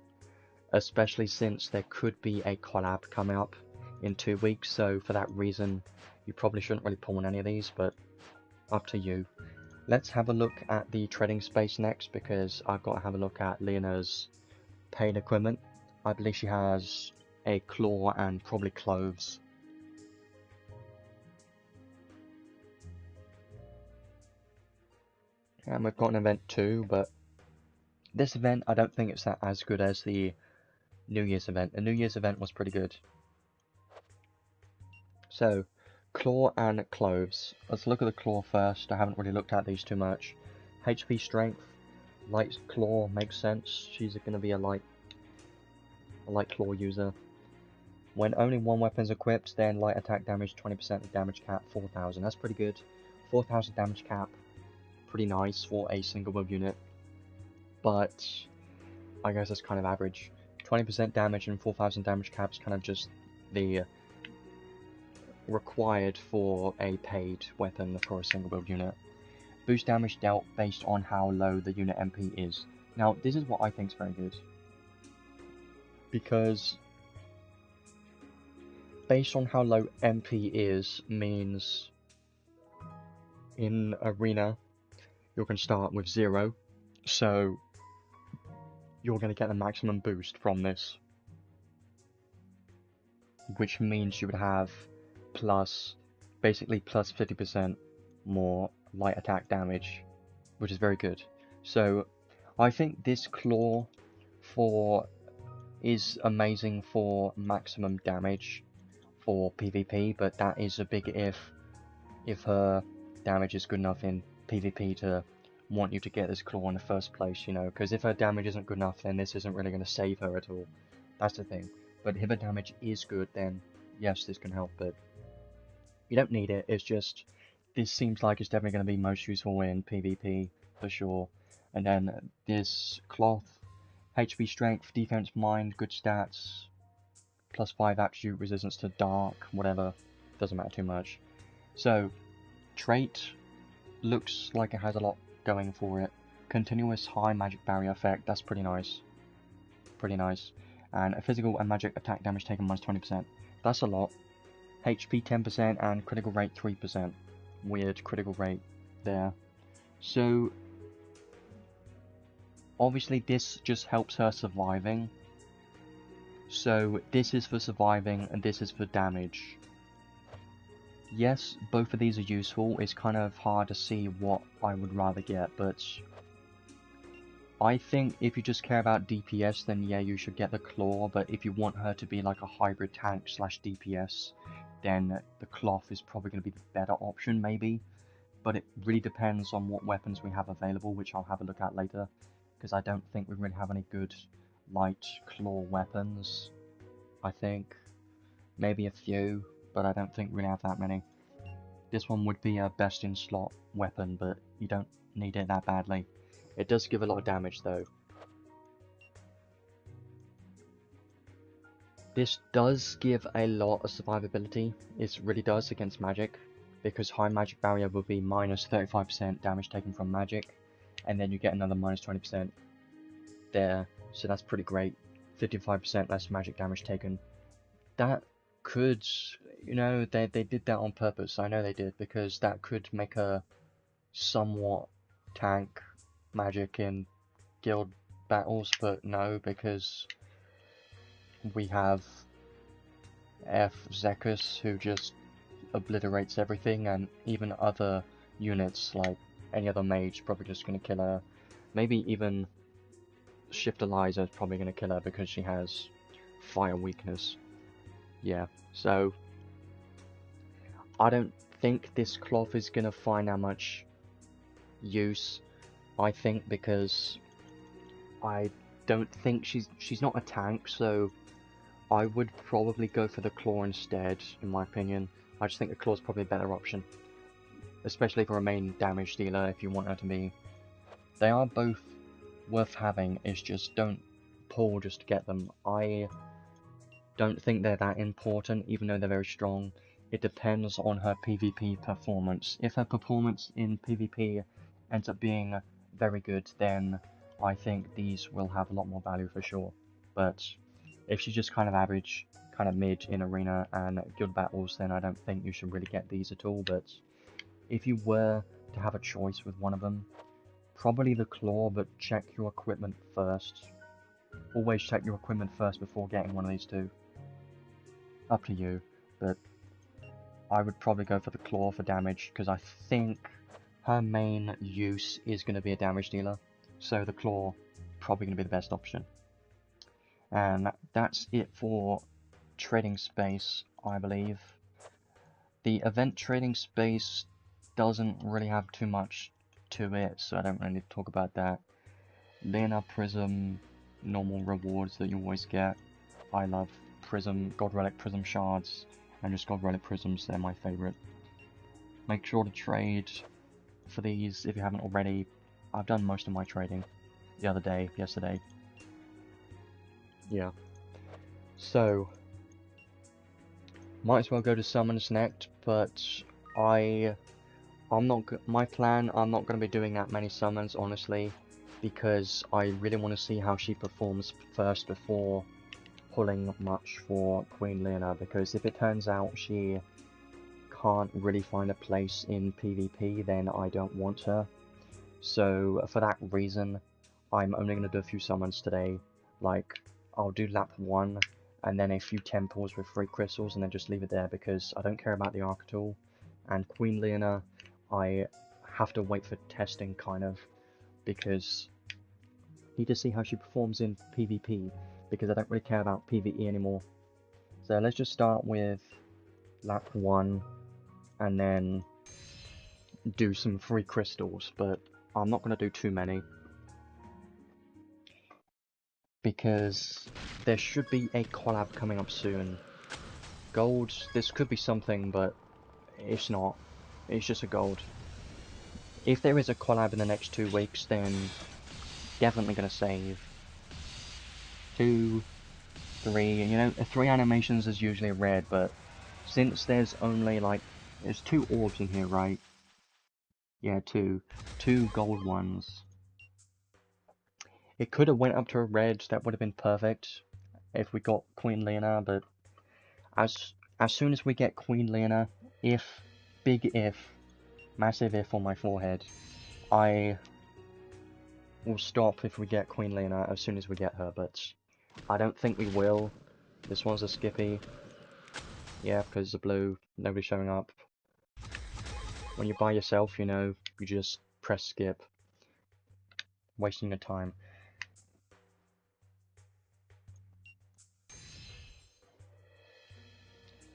especially since there could be a collab coming up in 2 weeks, so for that reason you probably shouldn't really pull on any of these, but up to you. Let's have a look at the trading space next, because I've got to have a look at Leona's paid equipment. I believe she has a claw and probably cloves. And we've got an event too, but this event I don't think it's as good as the New Year's event. The New Year's event was pretty good. So, claw and cloves. Let's look at the claw first. I haven't really looked at these too much. HP strength, light claw makes sense. She's going to be a light claw user. When only one weapon is equipped, then light attack damage 20% of damage cap 4000. That's pretty good. 4000 damage cap, pretty nice for a single build unit. But I guess that's kind of average. 20% damage and 4000 damage cap is kind of just the required for a paid weapon for a single build unit. Boost damage dealt based on how low the unit MP is. Now, this is what I think is very good, because based on how low MP is means in arena you're going to start with 0, so you're going to get the maximum boost from this, which means you would have basically plus 50% more light attack damage, which is very good. So I think this claw is amazing for maximum damage for PvP, but that is a big if her damage is good enough in PvP to want you to get this claw in the first place, you know, because if her damage isn't good enough, then this isn't really going to save her at all. That's the thing. But if her damage is good, then yes, this can help, but you don't need it. It's just, this seems like it's definitely going to be most useful in PvP, for sure. And then this cloth, HP strength, defense mind, good stats, +5 attribute resistance to dark, whatever, doesn't matter too much. So, trait looks like it has a lot going for it. Continuous high magic barrier effect, that's pretty nice. Pretty nice. And a physical and magic attack damage taken -20%. That's a lot. HP 10% and critical rate 3%. Weird critical rate there. So, obviously this just helps her surviving. So this is for surviving and this is for damage. Yes, both of these are useful. It's kind of hard to see what I would rather get, but I think if you just care about DPS, then yeah, you should get the claw, but if you want her to be like a hybrid tank / DPS, then the cloth is probably going to be the better option, maybe. But it really depends on what weapons we have available, which I'll have a look at later, because I don't think we really have any good light claw weapons. I think maybe a few, but I don't think we really have that many. This one would be a best in slot weapon, but you don't need it that badly. It does give a lot of damage though. This does give a lot of survivability. It really does against magic, because high magic barrier will be -35% damage taken from magic, and then you get another -20% there, so that's pretty great. 55% less magic damage taken. That could, you know, they did that on purpose. I know they did, because that could make her somewhat tank magic in guild battles, but no, because we have F Zekus who just obliterates everything, and even other units like any other mage probably just gonna kill her. Maybe even Shift Eliza is probably going to kill her because she has fire weakness. Yeah, so I don't think this cloth is going to find that much use. I think because I don't think she's not a tank, so I would probably go for the claw instead, in my opinion. I just think the claw's probably a better option, especially for a main damage dealer if you want her to be. They are both worth having, it's just don't pull just to get them. I don't think they're that important, even though they're very strong. It depends on her PvP performance. If her performance in PvP ends up being very good, then I think these will have a lot more value for sure. But if she's just kind of average, kind of mid in arena and guild battles, then I don't think you should really get these at all. But if you were to have a choice with one of them, probably the claw, but check your equipment first. Always check your equipment first before getting one of these two. Up to you, but I would probably go for the claw for damage, because I think her main use is going to be a damage dealer, so the claw probably going to be the best option. And that's it for trading space, I believe. The event trading space doesn't really have too much to it, so I don't really need to talk about that. Leona Prism, normal rewards that you always get. I love Prism, God Relic Prism shards, and just God Relic Prisms, they're my favourite. Make sure to trade for these if you haven't already. I've done most of my trading the other day, yesterday. Yeah. So, might as well go to Summons next, but I'm not, my plan, I'm not going to be doing that many summons, honestly, because I really want to see how she performs first before pulling much for Queen Leona, because if it turns out she can't really find a place in PvP, then I don't want her. So for that reason, I'm only going to do a few summons today. Like, I'll do lap 1, and then a few temples with 3 crystals, and then just leave it there, because I don't care about the arc at all. And Queen Leona, I have to wait for testing, kind of, because I need to see how she performs in PvP, because I don't really care about PvE anymore. So let's just start with lap 1, and then do some free crystals, but I'm not going to do too many, because there should be a collab coming up soon. Gold, this could be something, but it's not. It's just a gold. If there is a collab in the next 2 weeks, then definitely going to save. 2, 3, you know, 3 animations is usually red, but since there's only like, there's 2 orbs in here, right? Yeah, 2 gold ones. It could have went up to a red, that would have been perfect if we got Queen Leona, but as soon as we get Queen Leona, big if, massive if on my forehead, I will stop if we get Queen Leona as soon as we get her, but I don't think we will. This one's a skippy. Yeah, because it's a blue, nobody's showing up. When you're by yourself, you know, you just press skip. Wasting your time.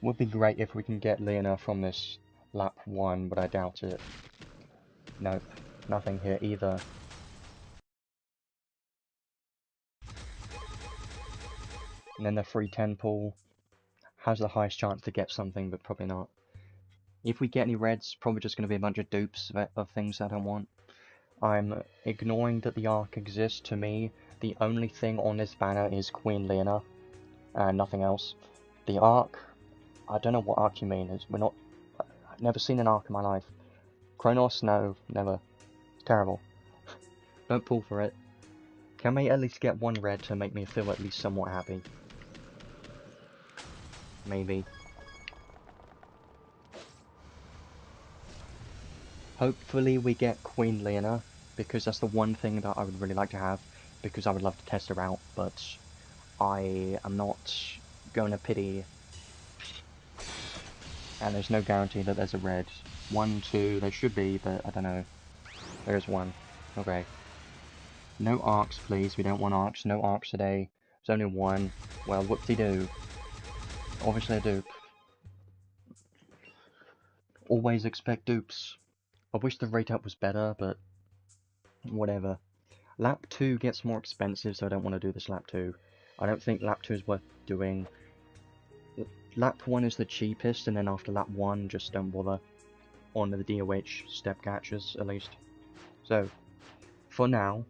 Would be great if we can get Leona from this lap 1, but I doubt it. Nope, nothing here either. And then the free 10 pool has the highest chance to get something, but probably not. If we get any reds, probably just going to be a bunch of dupes of things I don't want. I'm ignoring that the arc exists. To me, the only thing on this banner is Queen Leona, and nothing else. The arc, I don't know what arc you mean. I've never seen an arc in my life. Chronos, no, never. It's terrible. Don't pull for it. Can we at least get 1 red to make me feel at least somewhat happy? Maybe. Hopefully we get Queen Leona, because that's the one thing that I would really like to have, because I would love to test her out, but I am not going to pity, and there's no guarantee that there's a red. 1, 2, there should be, but I don't know. There's 1. Okay. No arcs, please. We don't want arcs. No arcs today. There's only one. Well, whoop-de-doo. Obviously a dupe. Always expect dupes. I wish the rate up was better, but whatever. Lap 2 gets more expensive, so I don't want to do this lap 2. I don't think lap 2 is worth doing. Lap 1 is the cheapest, and then after lap 1, just don't bother. On the DOH step catchers, at least. So, for now,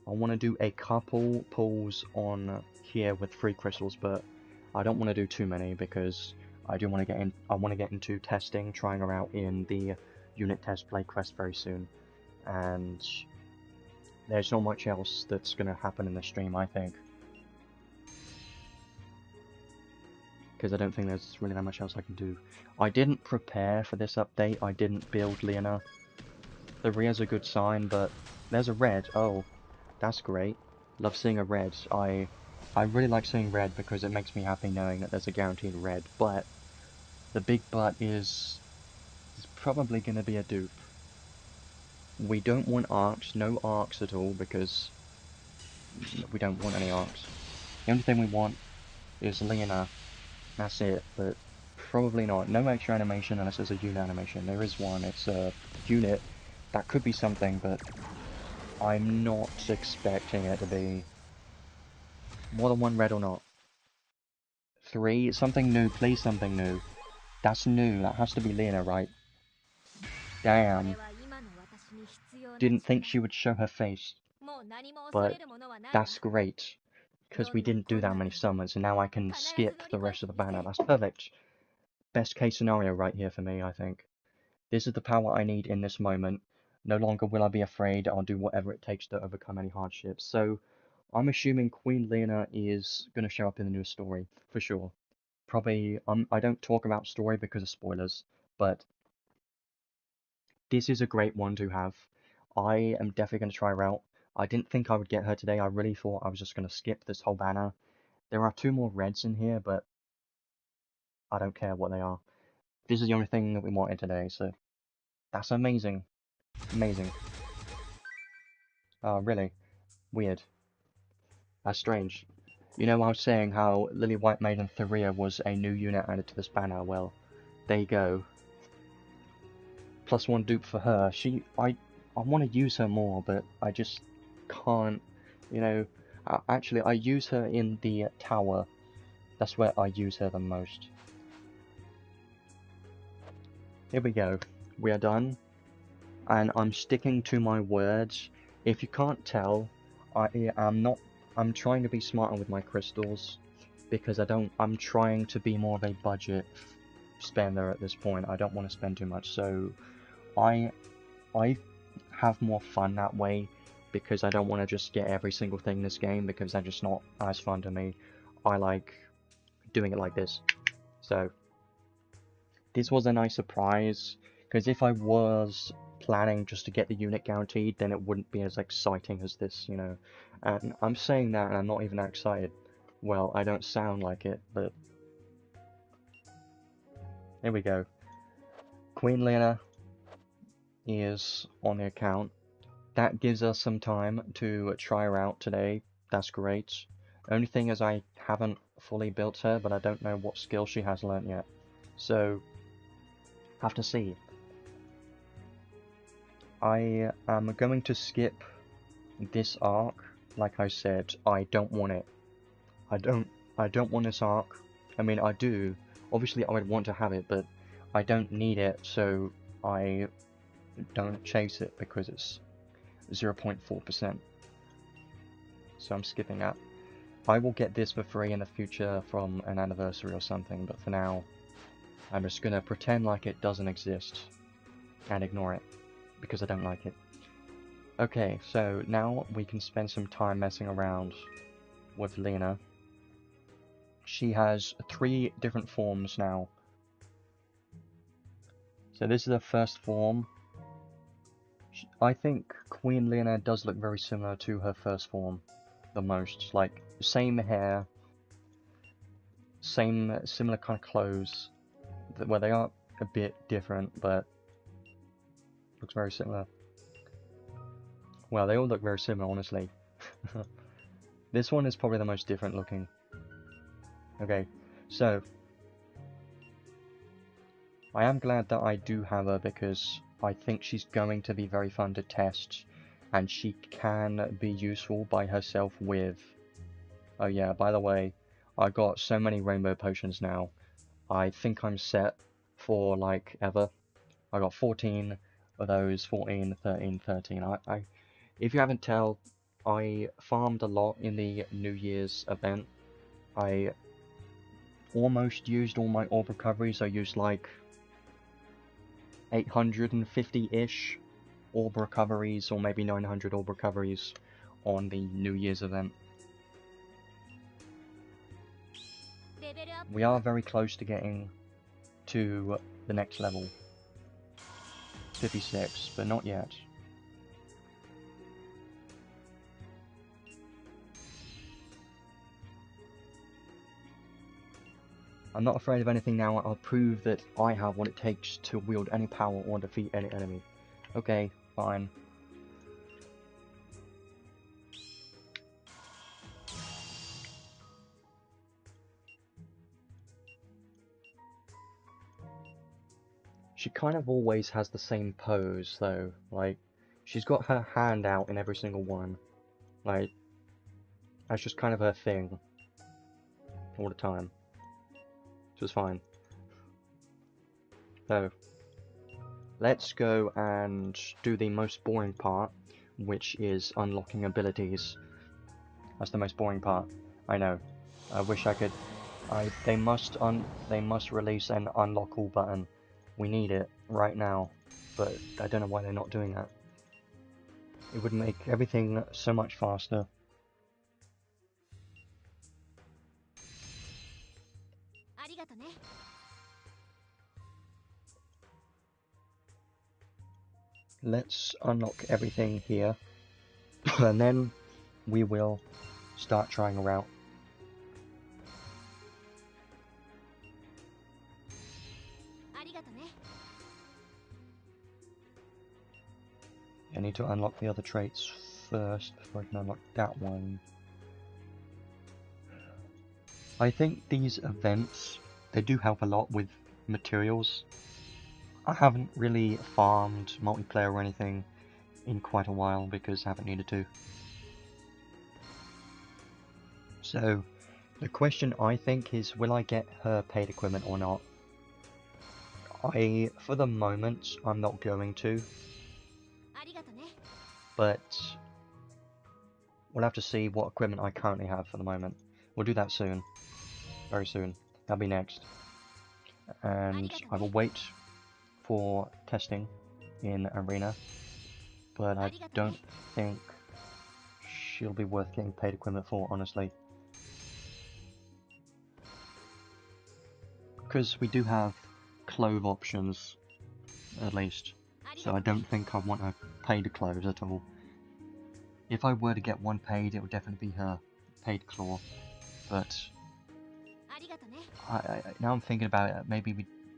I want to do a couple pulls on here with 3 crystals, but I don't want to do too many because I do want to get in. I want to get into testing, trying her out in the unit test play quest very soon, and there's not much else that's going to happen in the stream, I think, because I don't think there's really that much else I can do. I didn't prepare for this update. I didn't build Leona. The Ria's a good sign, but there's a red. Oh, that's great. Love seeing a red. I really like seeing red because it makes me happy knowing that there's a guaranteed red, but the big but is it's probably going to be a dupe. We don't want arcs, no arcs at all, because we don't want any arcs. The only thing we want is Leona. That's it, but probably not. No extra animation unless there's a unit animation. There is one. It's a unit. That could be something, but I'm not expecting it to be more than one red or not. 3, something new, please something new. That's new, that has to be Leona, right? Damn. Didn't think she would show her face. But that's great, because we didn't do that many summons, and now I can skip the rest of the banner. That's perfect. Best case scenario right here for me, I think. This is the power I need in this moment. No longer will I be afraid. I'll do whatever it takes to overcome any hardships. So, I'm assuming Queen Leona is going to show up in the new story, for sure. Probably, I don't talk about story because of spoilers, but this is a great one to have. I am definitely going to try her out. I didn't think I would get her today. I really thought I was just going to skip this whole banner. There are 2 more reds in here, but I don't care what they are. This is the only thing that we wanted today, so that's amazing. Amazing. Oh, really? Weird. That's strange. You know, I was saying how Lily White Maiden Tharia was a new unit added to this banner. Well, there you go. +1 dupe for her. I want to use her more, but I just can't, you know. Actually, I use her in the tower. That's where I use her the most. Here we go. We are done. And I'm sticking to my words. If you can't tell, I'm trying to be smarter with my crystals, because I'm trying to be more of a budget spender at this point. I don't want to spend too much, so I have more fun that way, because I don't want to just get every single thing in this game, because that's just not as fun to me. I like doing it like this. So this was a nice surprise, because if I was planning just to get the unit guaranteed, then it wouldn't be as exciting as this, you know. And I'm saying that and I'm not even that excited. Well, I don't sound like it, but here we go. Queen Leona is on the account. That gives us some time to try her out today. That's great. Only thing is I haven't fully built her, but I don't know what skill she has learnt yet. So, have to see. I am going to skip this arc. Like I said, I don't want it. I don't want this arc. I mean, I do. Obviously, I would want to have it, but I don't need it, so I don't chase it because it's 0.4%. So I'm skipping that. I will get this for free in the future from an anniversary or something, but for now, I'm just gonna pretend like it doesn't exist and ignore it because I don't like it. Okay, so now we can spend some time messing around with Leona. She has 3 different forms now. So this is her first form. I think Queen Leona does look very similar to her first form the most. Like, same hair, similar kind of clothes. Well, they are a bit different, but looks very similar. Well, they all look very similar, honestly. This one is probably the most different looking. Okay, so I am glad that I do have her because I think she's going to be very fun to test, and she can be useful by herself with... Oh yeah, by the way, I got so many rainbow potions now. I think I'm set for like ever. I got 14 of those, 14, 13, 13. If you haven't tell, I farmed a lot in the New Year's event. I almost used all my orb recoveries. I used like 850-ish orb recoveries, or maybe 900 orb recoveries on the New Year's event. We are very close to getting to the next level, 56, but not yet. I'm not afraid of anything now. I'll prove that I have what it takes to wield any power or defeat any enemy. Okay, fine. She kind of always has the same pose, though. Like, she's got her hand out in every single one. Like, that's just kind of her thing. All the time. Which is fine. So, let's go and do the most boring part, which is unlocking abilities. That's the most boring part. I know. I wish I could... They must release an unlock all button. We need it right now, but I don't know why they're not doing that. It would make everything so much faster. Let's unlock everything here, and then we will start trying her out. I need to unlock the other traits first before I can unlock that one. I think these events, they do help a lot with materials. I haven't really farmed multiplayer or anything in quite a while because I haven't needed to. So, the question I think is, will I get her paid equipment or not? For the moment, I'm not going to. But we'll have to see what equipment I currently have for the moment. We'll do that soon. Very soon. That'll be next. And I will wait for testing in Arena. But I don't think she'll be worth getting paid equipment for, honestly. Because we do have clove options, at least. So I don't think I want her paid cloves at all. If I were to get one paid, it would definitely be her paid claw. But now I'm thinking about it, maybe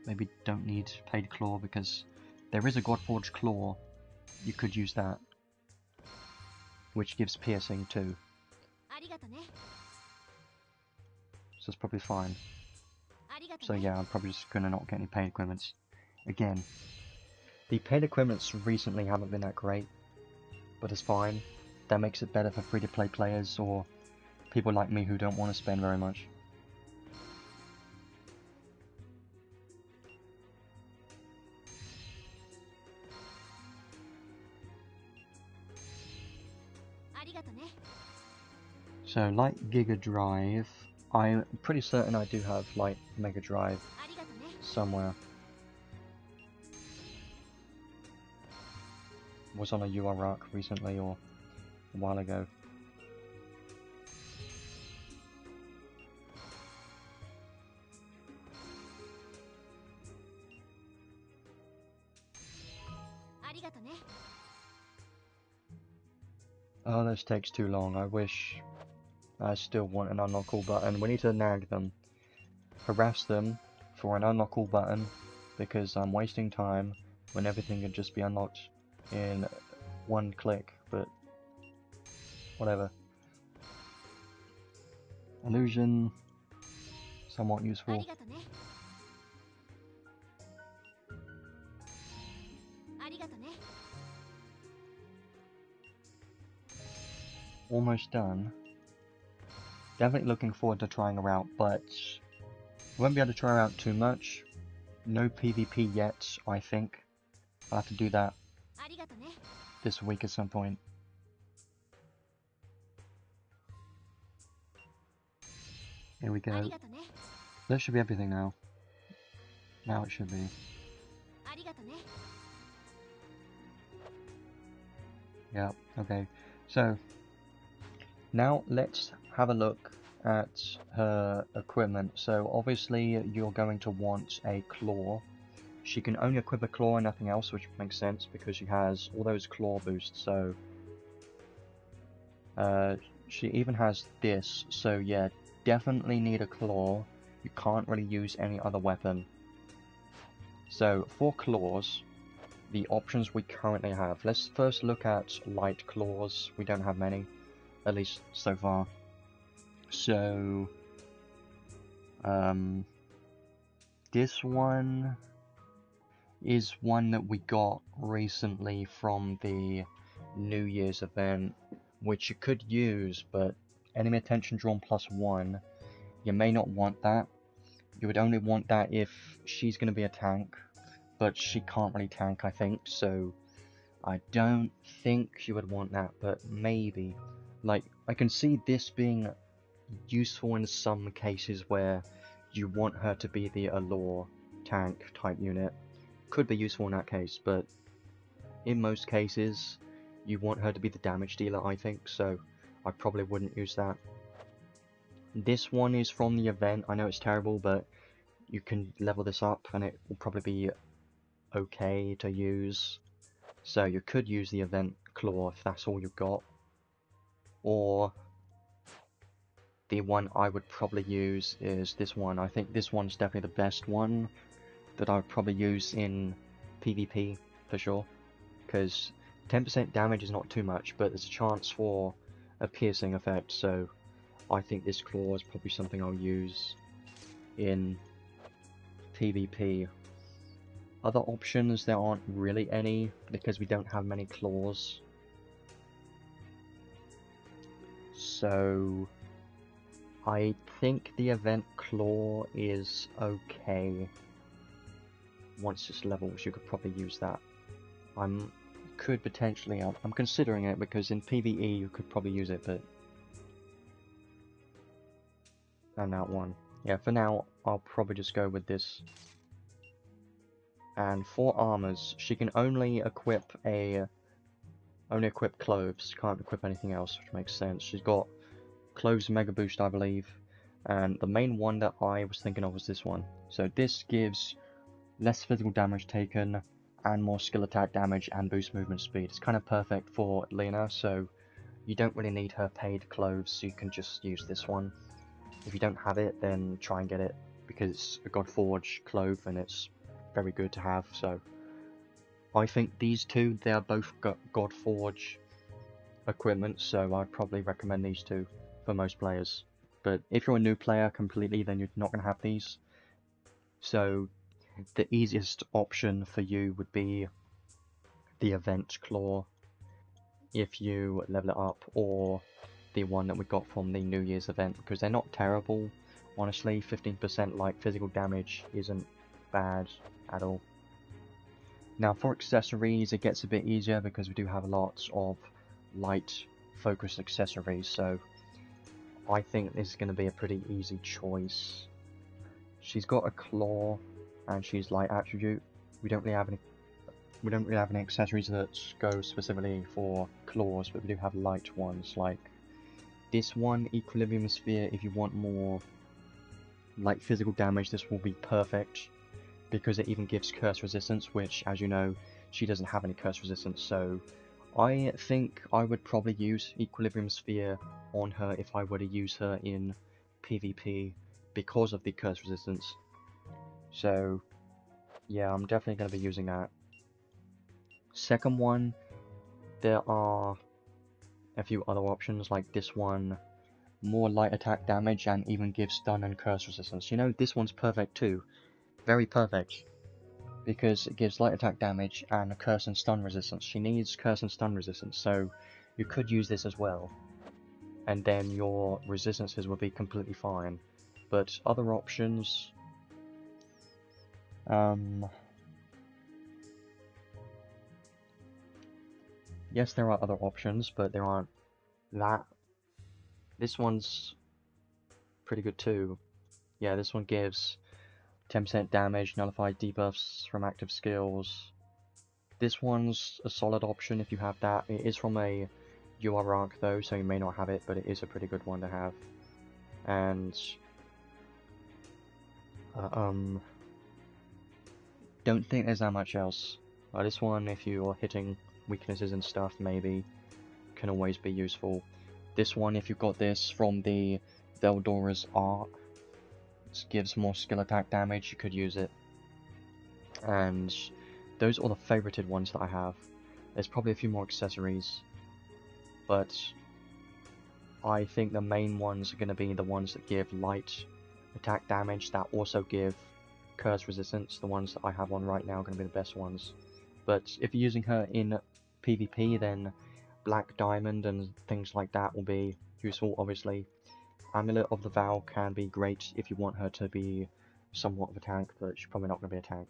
we don't need paid claw because there is a Godforged claw. You could use that, which gives piercing too. So it's probably fine. So yeah, I'm probably just gonna not get any paid equipments. Again, the paid equipments recently haven't been that great, but it's fine. That makes it better for free-to-play players or people like me who don't want to spend very much. So, Light Giga Drive, I'm pretty certain I do have Light Mega Drive somewhere. Was on a URARC recently or a while ago. Oh, this takes too long. I wish I still want an unlock all button. We need to nag them. Harass them for an unlock all button because I'm wasting time when everything could just be unlocked in one click, but whatever. Illusion, somewhat useful. Almost done. Definitely looking forward to trying her out, but won't be able to try her out too much. No PvP yet, I think. I'll have to do that this week at some point. Here we go. That should be everything now. Now it should be. Yeah, okay. So, now let's have a look at her equipment. So obviously you're going to want a claw. She can only equip a claw and nothing else, which makes sense because she has all those claw boosts. So she even has this. So yeah, definitely need a claw. You can't really use any other weapon. So for claws, the options we currently have. Let's first look at light claws. We don't have many, at least so far. So, this one is one that we got recently from the New Year's event, which you could use, but enemy attention drawn +1, you may not want that. You would only want that if she's going to be a tank, but she can't really tank, I think, so I don't think you would want that, but maybe. Like, I can see this being useful in some cases where you want her to be the allure tank type unit. Could be useful in that case, but in most cases you want her to be the damage dealer, I think, so I probably wouldn't use that. This one is from the event. I know it's terrible, but you can level this up and it will probably be okay to use. So you could use the event claw if that's all you've got, or the one I would probably use is this one. I think this one's definitely the best one that I would probably use in PvP for sure, because 10% damage is not too much, but there's a chance for a piercing effect, so I think this claw is probably something I'll use in PvP. Other options, there aren't really any, because we don't have many claws. So I think the event claw is okay. Once it's levels, you could probably use that. I'm considering it because in PvE you could probably use it, but and that one. Yeah, for now I'll probably just go with this. And for armors, she can only equip cloves, can't equip anything else, which makes sense. She's got cloves mega boost, I believe, and the main one that I was thinking of was this one. So this gives less physical damage taken and more skill attack damage and boost movement speed. It's kind of perfect for Leona, so you don't really need her paid cloves, so you can just use this one. If you don't have it, then try and get it, because it's a Godforge clove and it's very good to have. So I think these two, they are both Godforge equipment, so I'd probably recommend these two for most players. But if you're a new player completely, then you're not going to have these. So the easiest option for you would be the Event Claw if you level it up, or the one that we got from the New Year's event, because they're not terrible. Honestly, 15% like physical damage isn't bad at all. Now for accessories, it gets a bit easier because we do have lots of light focused accessories, so I think this is going to be a pretty easy choice. She's got a claw and she's light attribute. We don't really have any accessories that go specifically for claws, but we do have light ones like this one, Equilibrium Sphere. If you want more like physical damage, this will be perfect because it even gives curse resistance, which, as you know, she doesn't have any curse resistance. So I think I would probably use Equilibrium Sphere on her if I were to use her in PvP because of the curse resistance. So yeah, I'm definitely going to be using that. Second one, there are a few other options like this one, more light attack damage, and even gives stun and curse resistance. You know, this one's perfect too. Very perfect. Because it gives light attack damage and curse and stun resistance. She needs curse and stun resistance, so you could use this as well. And then your resistances will be completely fine. But other options... yes, there are other options, but there aren't that. This one's pretty good too. Yeah, this one gives 10% damage, nullified debuffs from active skills. This one's a solid option if you have that. It is from a UR arc though, so you may not have it, but it is a pretty good one to have. And don't think there's that much else. This one, if you're hitting weaknesses and stuff, maybe can always be useful. This one, if you've got this from the Veldora's art, it gives more skill attack damage, you could use it. And those are the favorited ones that I have. There's probably a few more accessories, but I think the main ones are going to be the ones that give light attack damage that also give curse resistance. The ones that I have on right now are going to be the best ones. But if you're using her in PvP, then Black Diamond and things like that will be useful, obviously. Amulet of the Vow can be great if you want her to be somewhat of a tank, but she's probably not going to be a tank.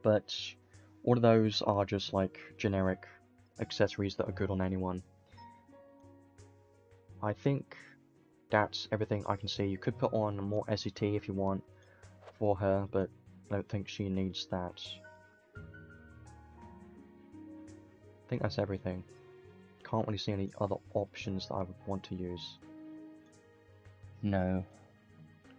But all of those are just like generic accessories that are good on anyone. I think that's everything I can see. You could put on more SET if you want for her, but I don't think she needs that. I think that's everything. Can't really see any other options that I would want to use. No.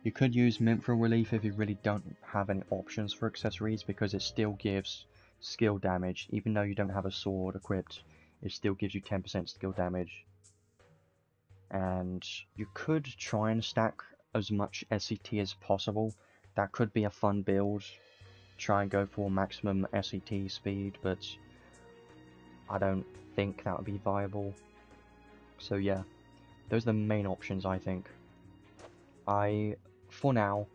You could use Minthral Relief if you really don't have any options for accessories, because it still gives skill damage. Even though you don't have a sword equipped, it still gives you 10% skill damage. And you could try and stack as much SET as possible. That could be a fun build. Try and go for maximum SET speed, but I don't think that would be viable. So yeah, those are the main options I think. For now,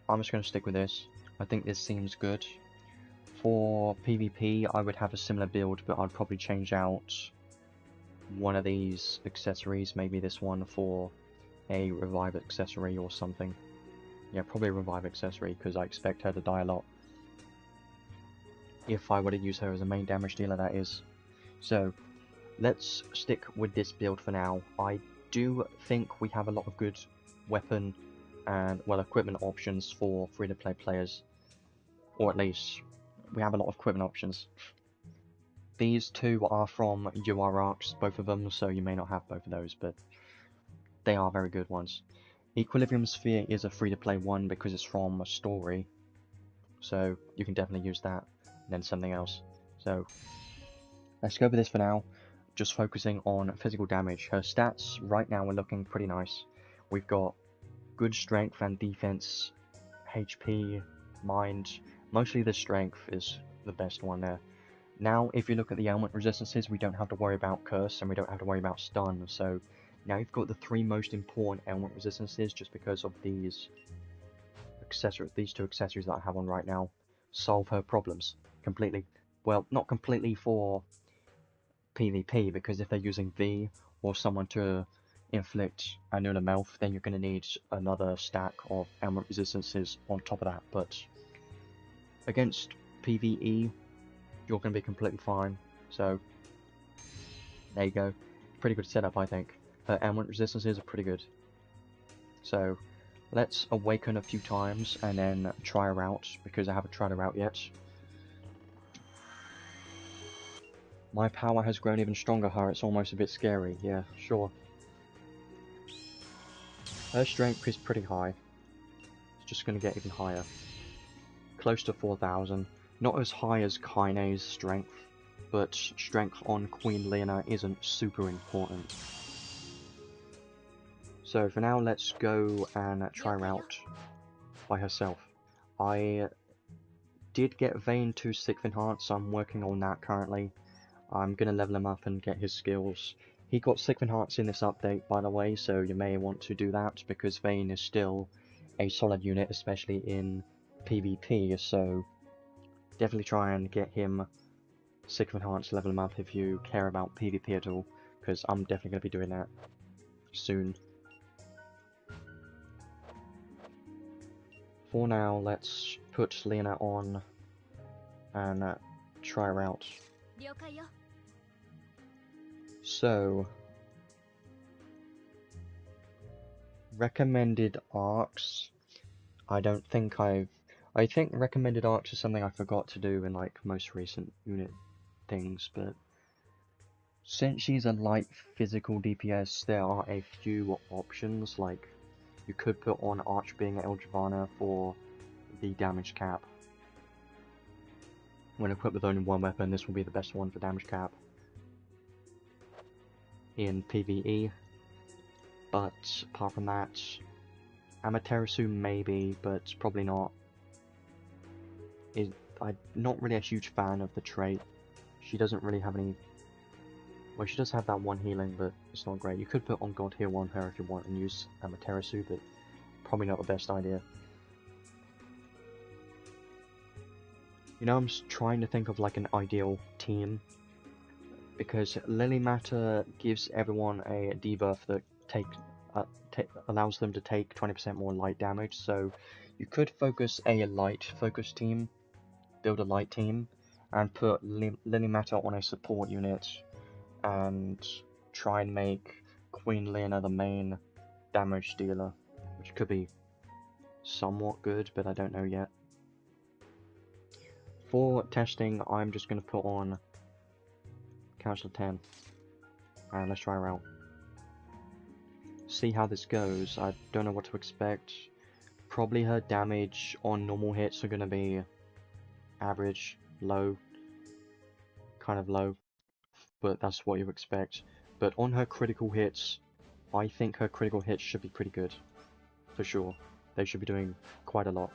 I'm just going to stick with this. I think this seems good. For PvP, I would have a similar build, but I'd probably change out one of these accessories, maybe this one for a revive accessory or something. Yeah, probably a revive accessory, because I expect her to die a lot. If I were to use her as a main damage dealer, that is. So, let's stick with this build for now. I do think we have a lot of good weapon and, well, equipment options for free-to-play players. Or at least, we have a lot of equipment options. These two are from UR arcs, both of them, so you may not have both of those, but they are very good ones. Equilibrium Sphere is a free-to-play one because it's from a story, so you can definitely use that, and then something else. So, let's go with this for now, just focusing on physical damage. Her stats right now are looking pretty nice. We've got good strength and defense, HP, mind. Mostly the strength is the best one there. Now, if you look at the ailment resistances, we don't have to worry about curse and we don't have to worry about stun. So now you've got the three most important ailment resistances just because of these two accessories that I have on right now. Solve her problems completely. Well, not completely for PvP, because if they're using V or someone to inflict annular mouth, then you're going to need another stack of ailment resistances on top of that. But against PvE, you're going to be completely fine. So there you go. Pretty good setup, I think. Her ailment resistances are pretty good. So let's awaken a few times and then try her out, because I haven't tried her out yet. My power has grown even stronger, her. It's almost a bit scary. Yeah, sure. Her strength is pretty high. It's just going to get even higher. Close to 4,000. Not as high as Kaine's strength, but strength on Queen Leona isn't super important. So for now, let's go and try her out by herself. I did get Vayne to 6th Enhance, so I'm working on that currently. I'm going to level him up and get his skills. He got Siegfried Hearts in this update, by the way, so you may want to do that, because Vayne is still a solid unit, especially in PvP, so definitely try and get him Siegfried Hearts, level him up if you care about PvP at all, because I'm definitely going to be doing that soon. For now, let's put Leona on and try her out. So, recommended arcs. I think recommended arcs is something I forgot to do in like most recent unit things, but since she's a light physical DPS, there are a few options. Like, you could put on Archbeing Eldravana for the damage cap. When equipped with only one weapon, this will be the best one for damage cap in PvE. But apart from that, Amaterasu maybe, but probably not. I'm not really a huge fan of the trait. She doesn't really have any. Well, she does have that one healing, but it's not great. You could put on God Heal on her if you want and use Amaterasu, but probably not the best idea. You know, I'm trying to think of like an ideal team, because Lily Matter gives everyone a debuff that allows them to take 20% more light damage, so you could focus a light focus team, build a light team, and put Lily Matter on a support unit, and try and make Queen Leona the main damage dealer, which could be somewhat good, but I don't know yet. For testing, I'm just going to put on Council 10, and let's try her out. See how this goes. I don't know what to expect. Probably her damage on normal hits are going to be average, low, kind of low, but that's what you expect. But on her critical hits, I think her critical hits should be pretty good, for sure. They should be doing quite a lot.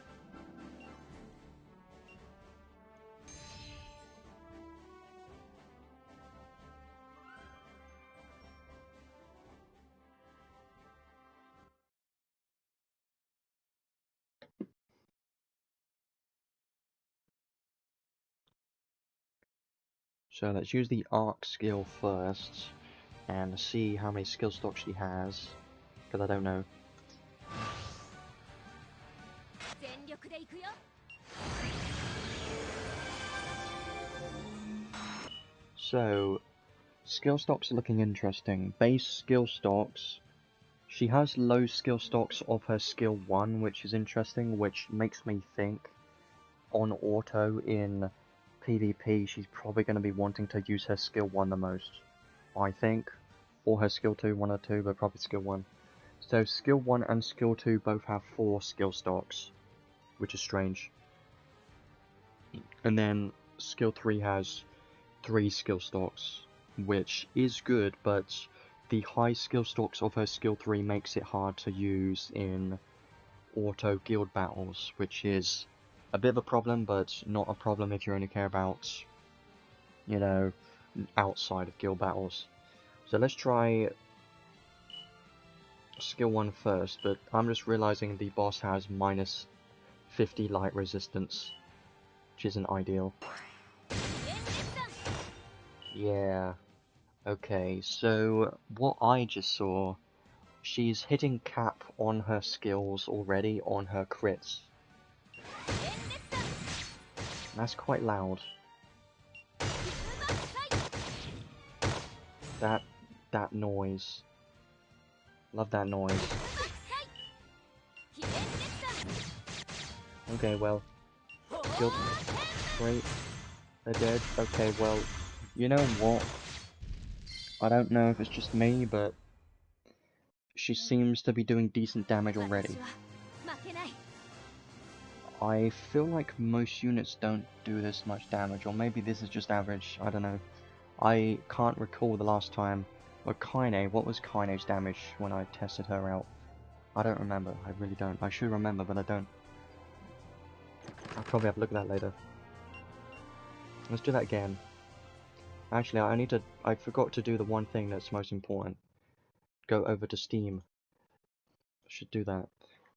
So let's use the arc skill first, and see how many skill stocks she has, because I don't know. So, skill stocks are looking interesting. Base skill stocks, she has low skill stocks of her skill 1, which is interesting, which makes me think on auto in PvP she's probably going to be wanting to use her skill 1 the most, I think. Or her skill 2, 1 or 2, but probably skill 1. So skill 1 and skill 2 both have 4 skill stocks, which is strange. And then skill 3 has 3 skill stocks, which is good, but the high skill stocks of her skill 3 makes it hard to use in auto guild battles, which is a bit of a problem, but not a problem if you only care about, you know, outside of guild battles. So let's try skill 1 first, but I'm just realizing the boss has minus 50 light resistance, which isn't ideal. Yeah. Okay, so what I just saw, she's hitting cap on her skills already on her crits. That's quite loud. That noise. Love that noise. Okay, well, good. Great. They're dead. Okay, well, you know what? I don't know if it's just me, but she seems to be doing decent damage already. I feel like most units don't do this much damage, or maybe this is just average, I don't know. I can't recall the last time. Or Kaine, what was Kaine's damage when I tested her out? I don't remember, I really don't. I should remember, but I don't. I'll probably have to look at that later. Let's do that again. Actually, I forgot to do the one thing that's most important. Go over to Steam. Should do that.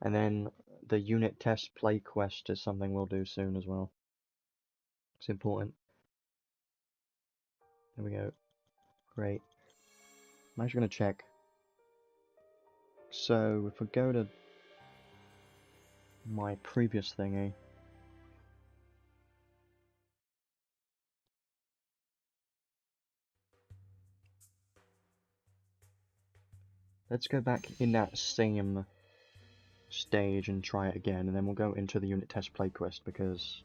And then the unit test play quest is something we'll do soon as well. It's important. There we go. Great. I'm actually going to check. So, if we go to my previous thingy. Let's go back in that same stage and try it again, and then we'll go into the unit test play quest because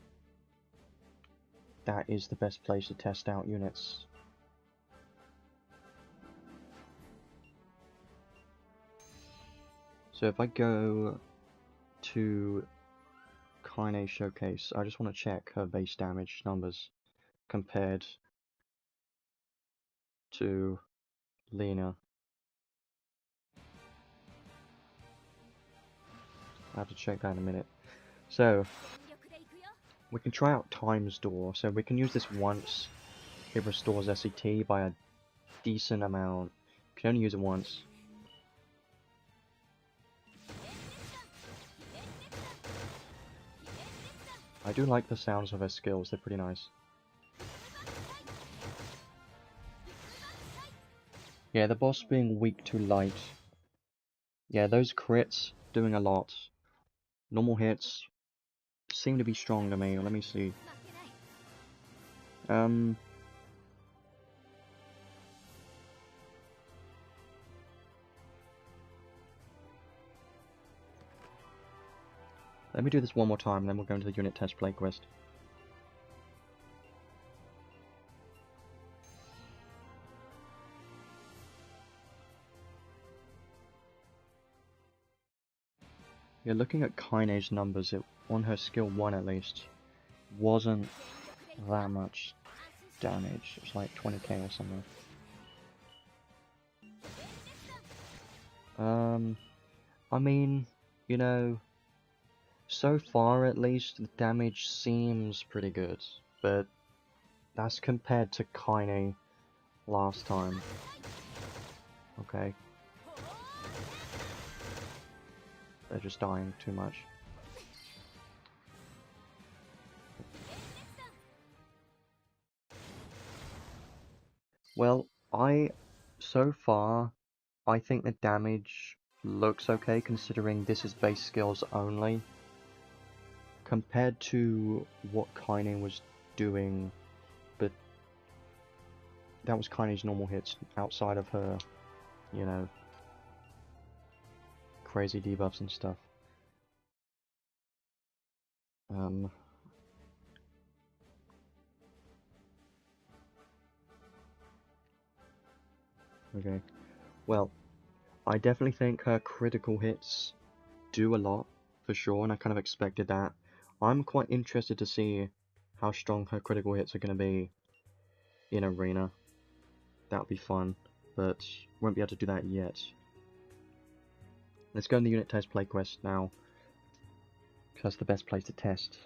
that is the best place to test out units. So if I go to Kine Showcase, I just want to check her base damage numbers compared to Leona. I have to check that in a minute. So we can try out Time's Door. So we can use this once. It restores SCT by a decent amount. You can only use it once. I do like the sounds of her skills, they're pretty nice. Yeah, the boss being weak to light. Yeah, those crits doing a lot. Normal hits seem to be strong to me. Let me see. Let me do this one more time, and then we'll go into the unit test play quest. Yeah, looking at Kine's numbers, on her skill 1 at least, wasn't that much damage. It was like 20k or something. I mean, you know, so far at least, the damage seems pretty good, but that's compared to Kine last time. Okay. They're just dying too much. Well, so far, I think the damage looks okay considering this is base skills only. Compared to what Kine was doing, but that was Kine's normal hits outside of her, you know, crazy debuffs and stuff. Okay. Well, I definitely think her critical hits do a lot, for sure, and I kind of expected that. I'm quite interested to see how strong her critical hits are going to be in Arena. That would be fun, but won't be able to do that yet. Let's go in the unit test play quest now, because that's the best place to test.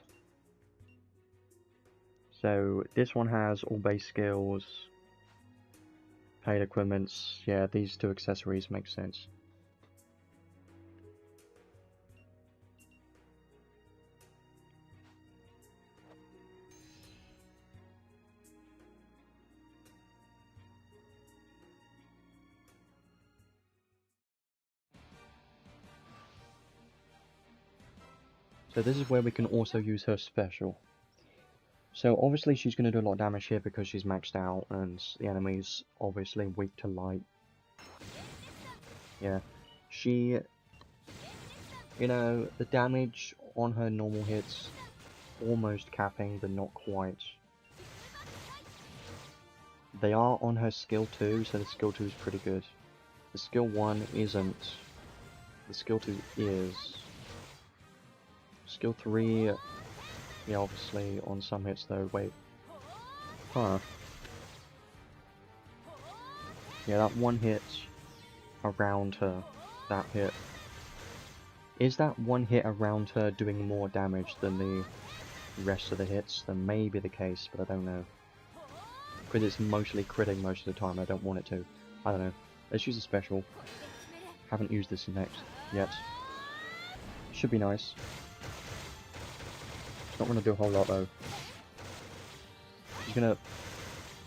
So this one has all base skills, paid equipments. Yeah, these two accessories make sense. So this is where we can also use her special. So obviously she's going to do a lot of damage here because she's maxed out and the enemy's obviously weak to light. Yeah, she, you know, the damage on her normal hits almost capping but not quite. They are on her skill 2, so the skill 2 is pretty good. The skill 1 isn't. The skill 2 is. Skill 3, yeah, obviously on some hits though. Wait. Huh. Yeah, that one hit around her, that hit. Is that one hit around her doing more damage than the rest of the hits? That may be the case, but I don't know. because it's mostly critting most of the time. I don't want it to. I don't know. Let's use a special. Haven't used this yet. Should be nice. It's not going to do a whole lot though. She's going to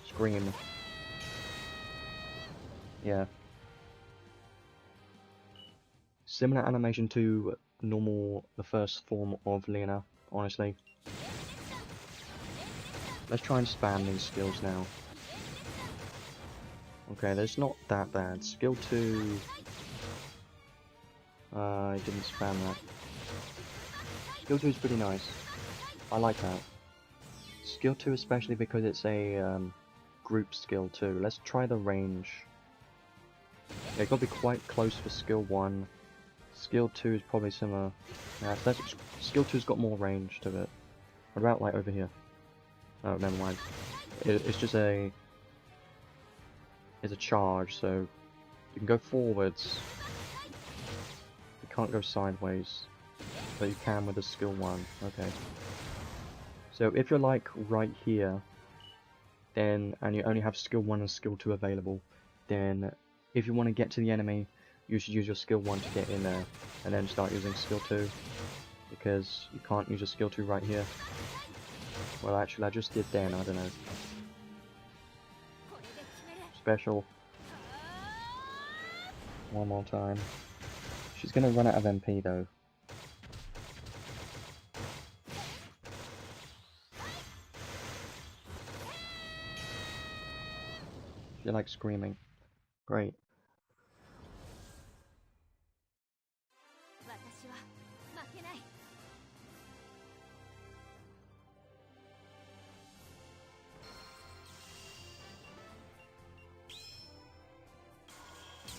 scream. Yeah. Similar animation to the first form of Leona, honestly. Let's try and spam these skills now. Okay, that's not that bad. Skill 2... I didn't spam that. Skill 2 is pretty nice. I like that. Skill 2 especially because it's a group skill too. Let's try the range. Yeah, it's got to be quite close for skill 1. Skill 2 is probably similar. Yeah, so skill 2's got more range to it. What about like over here? Oh, never mind. It's just a... It's a charge, so you can go forwards. You can't go sideways, but you can with the skill 1. Okay. So if you're like right here, then and you only have skill 1 and skill 2 available, then if you want to get to the enemy, you should use your skill 1 to get in there, and then start using skill 2, because you can't use your skill 2 right here. Well, actually, I just did then, I don't know. Special. One more time. She's gonna run out of MP though. She likes screaming. Great.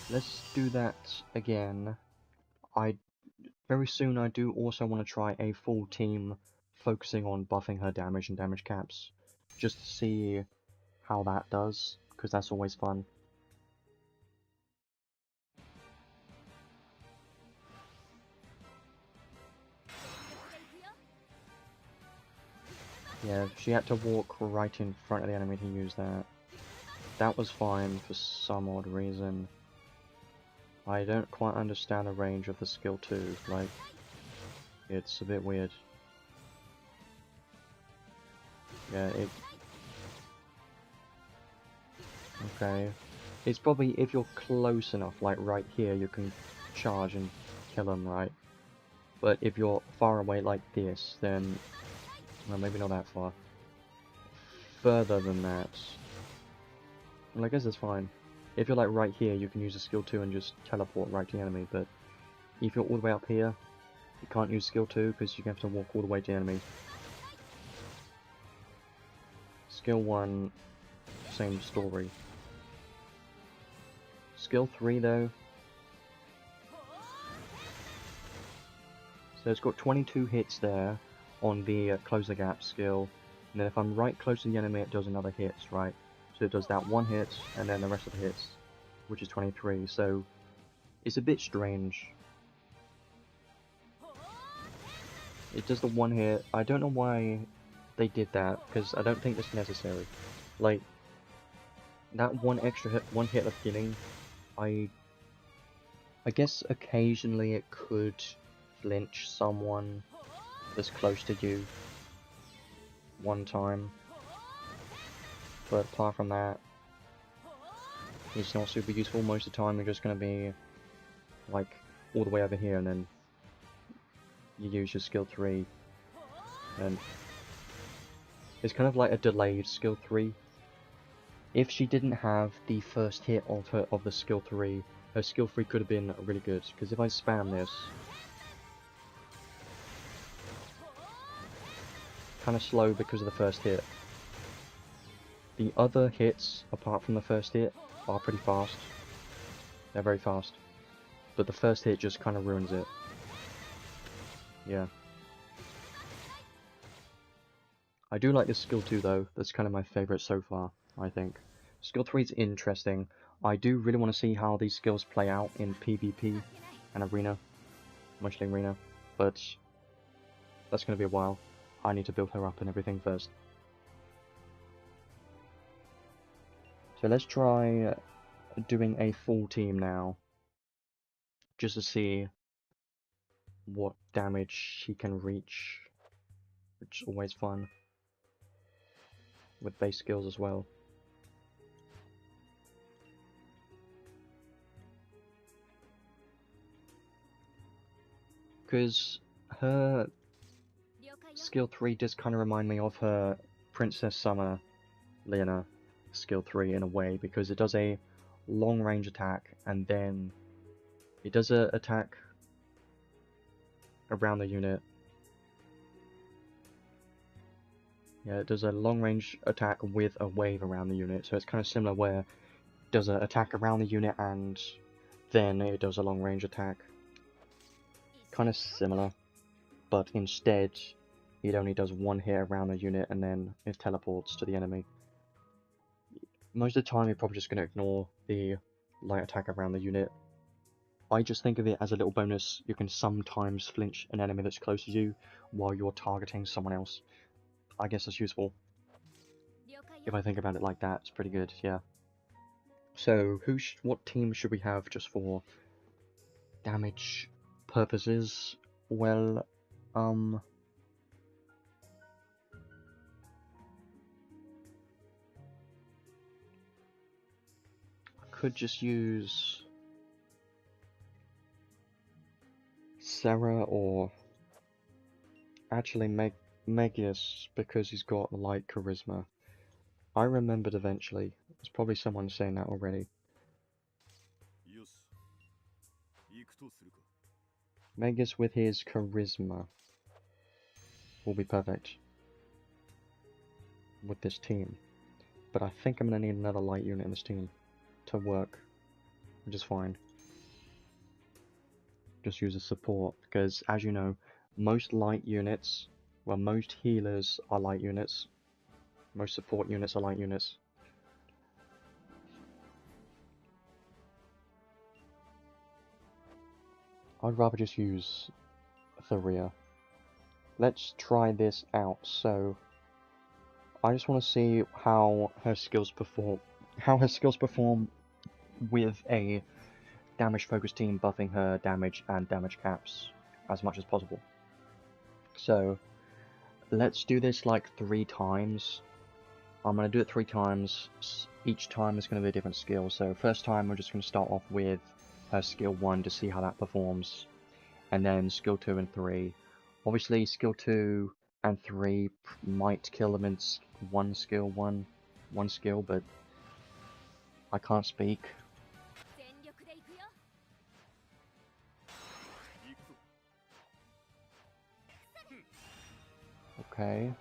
Let's do that again. Very soon I do also want to try a full team focusing on buffing her damage and damage caps, just to see how that does, because that's always fun. Yeah, she had to walk right in front of the enemy to use that. That was fine for some odd reason. I don't quite understand the range of the skill 2, like, it's a bit weird. Yeah, okay. It's probably, if you're close enough, like right here, you can charge and kill them, right? But if you're far away like this, then... well, maybe not that far. Further than that... well, I guess it's fine. If you're like right here, you can use a skill 2 and just teleport right to the enemy, but if you're all the way up here, you can't use skill 2 because you have to walk all the way to the enemy. Skill 1, same story. Skill 3 though, so it's got 22 hits there on the close the gap skill, and then if I'm right close to the enemy it does another hit, right? So it does that one hit, and then the rest of the hits, which is 23, so it's a bit strange. It does the one hit. I don't know why they did that, because I don't think it's necessary. Like, that one extra hit, one hit at the beginning, I guess occasionally it could flinch someone that's close to you one time. But apart from that, it's not super useful. Most of the time you're just going to be like all the way over here and then you use your skill 3 and it's kind of like a delayed skill 3. If she didn't have the first hit of the skill 3, her skill 3 could have been really good, because if I spam this, kind of slow because of the first hit. The other hits, apart from the first hit, are pretty fast. They're very fast. But the first hit just kind of ruins it. Yeah. I do like this skill 2 though. That's kind of my favourite so far, I think. Skill 3 is interesting. I do really want to see how these skills play out in PvP and Arena. Mostly Arena. But that's going to be a while. I need to build her up and everything first. So let's try doing a full team now, just to see what damage she can reach, which is always fun, with base skills as well. Because her skill 3 does kind of remind me of her Princess Summer Leona skill 3 in a way, because it does a long range attack and then it does a attack around the unit. Yeah, it does a long range attack with a wave around the unit, so it's kind of similar where it does an attack around the unit and then it does a long range attack. Kind of similar, but instead it only does one hit around the unit and then it teleports to the enemy. Most of the time you're probably just going to ignore the light attack around the unit. I just think of it as a little bonus. You can sometimes flinch an enemy that's close to you while you're targeting someone else. I guess that's useful. If I think about it like that, it's pretty good, yeah. So, what team should we have just for damage purposes? Well, I could just use Sarah, or actually Megius, because he's got light charisma. I remembered eventually. There's probably someone saying that already. Megius with his charisma will be perfect with this team. But I think I'm going to need another light unit in this team to work, which is fine. Just use a support, because as you know, most light units, well, most healers are light units, most support units are light units. I'd rather just use Theria. Let's try this out. So I just want to see how her skills perform with a damage focused team, buffing her damage and damage caps as much as possible. So let's do this like 3 times. I'm going to do it 3 times. Each time is going to be a different skill. So first time we're just going to start off with her skill 1 to see how that performs, and then skill 2 and 3. Obviously skill 2 and 3 might kill them in one skill, but I can't speak. Okay.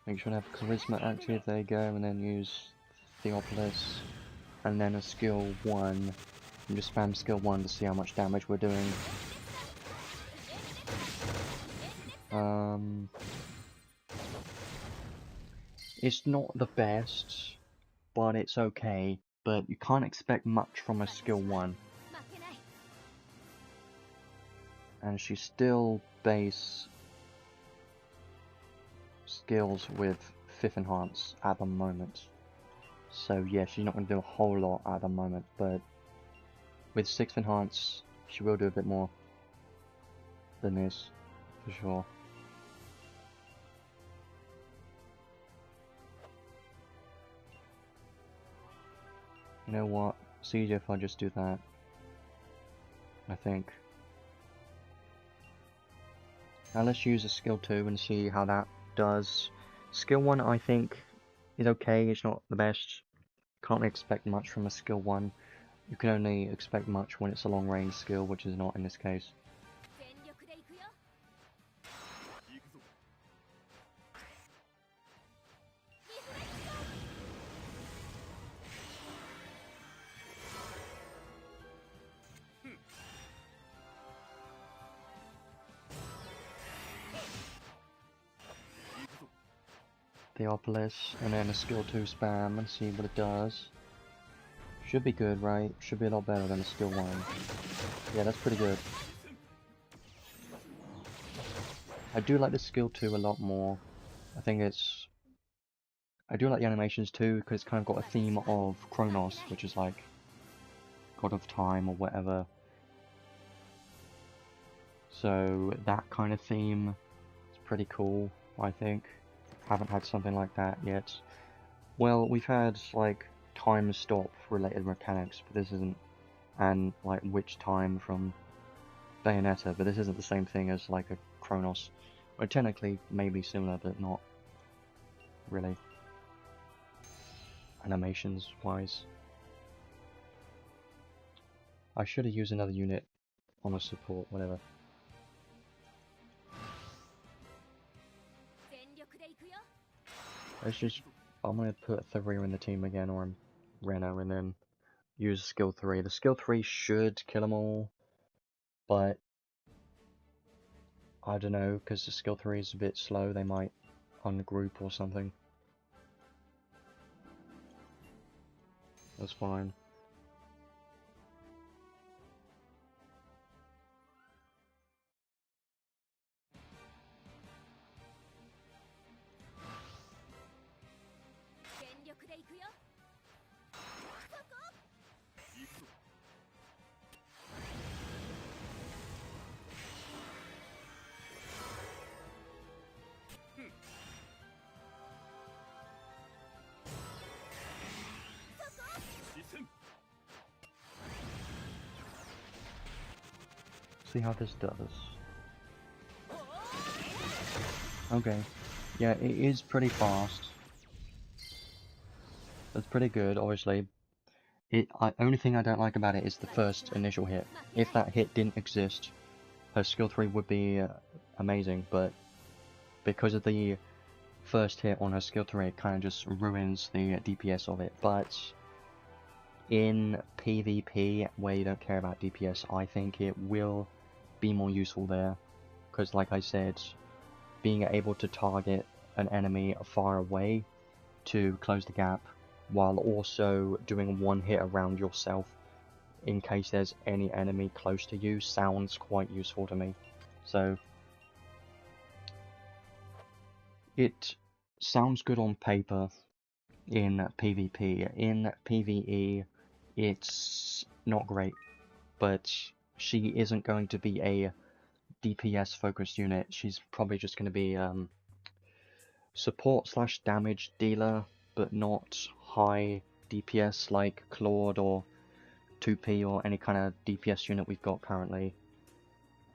Make sure to have charisma active, there you go, and then use Theopolis, and then a skill 1, and just spam skill 1 to see how much damage we're doing. It's not the best, but it's okay, but you can't expect much from a skill 1. And she's still base skills with 5th enhance at the moment. So yeah, she's not going to do a whole lot at the moment, but with 6th enhance, she will do a bit more than this, for sure. You know what? It's easier if I just do that, I think. Now let's use a skill 2 and see how that does. Skill 1 I think is okay, it's not the best. Can't expect much from a skill 1. You can only expect much when it's a long range skill, which is not in this case. Theopolis, and then a skill 2 spam and see what it does. Should be good, right? Should be a lot better than a skill 1. Yeah, that's pretty good. I do like the skill 2 a lot more. I do like the animations too, because it's kind of got a theme of Chronos, which is like God of Time or whatever. So that kind of theme is pretty cool, I think. Haven't had something like that yet. Well, we've had like time stop related mechanics, but this isn't, and like witch time from Bayonetta, but this isn't the same thing as like a Chronos. Well, technically maybe similar, but not really animations wise. I should have used another unit on a support, whatever. I'm gonna put Tharia in the team again, or Reno, and then use skill 3. The skill 3 should kill them all, but I don't know, because the skill 3 is a bit slow, they might ungroup or something. That's fine. See how this does. Okay. Yeah, it is pretty fast. That's pretty good, obviously. Only thing I don't like about it is the first initial hit. If that hit didn't exist, her skill 3 would be amazing, but because of the first hit on her skill 3, it kind of just ruins the DPS of it. But in PvP, where you don't care about DPS, I think it will be more useful there, because like I said, being able to target an enemy far away to close the gap, while also doing one hit around yourself in case there's any enemy close to you, sounds quite useful to me. So it sounds good on paper in PvP. In PvE, it's not great, but she isn't going to be a DPS focused unit. She's probably just going to be support / damage dealer, but not high DPS like Claude or 2P or any kind of DPS unit we've got currently.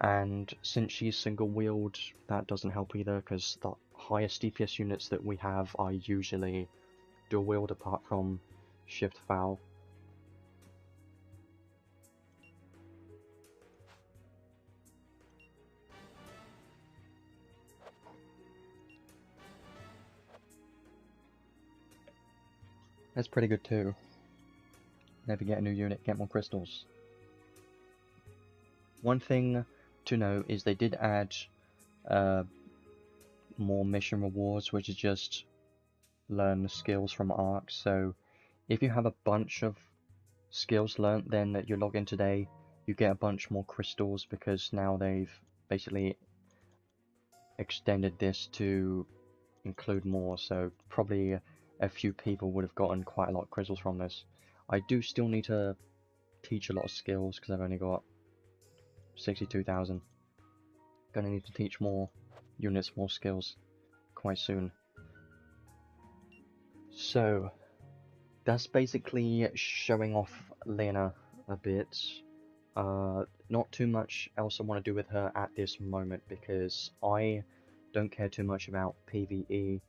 And since she's single wield, that doesn't help either, because the highest DPS units that we have are usually dual wield, apart from Shift Foul. That's pretty good too. Never get a new unit, get more crystals. One thing to note is they did add more mission rewards, which is just learn the skills from arcs. So if you have a bunch of skills learnt, then that you log in today, you get a bunch more crystals, because now they've basically extended this to include more, so probably a few people would have gotten quite a lot of crystals from this. I do still need to teach a lot of skills, because I've only got 62,000. Gonna need to teach more units, more skills quite soon. So that's basically showing off Leona a bit. Not too much else I want to do with her at this moment, because I don't care too much about PvE.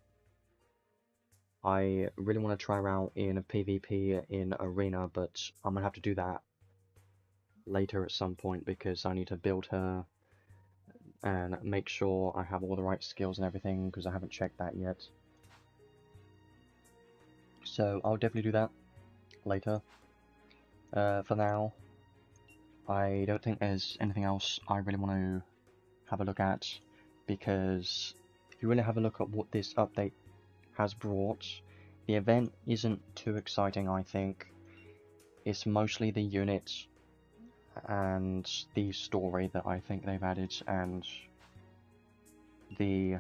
I really want to try her out in a PvP in Arena, but I'm gonna have to do that later at some point, because I need to build her and make sure I have all the right skills and everything, because I haven't checked that yet. So I'll definitely do that later. For now, I don't think there's anything else I really want to have a look at, because if you really have a look at what this update has brought, the event isn't too exciting, I think. It's mostly the units and the story that I think they've added, and the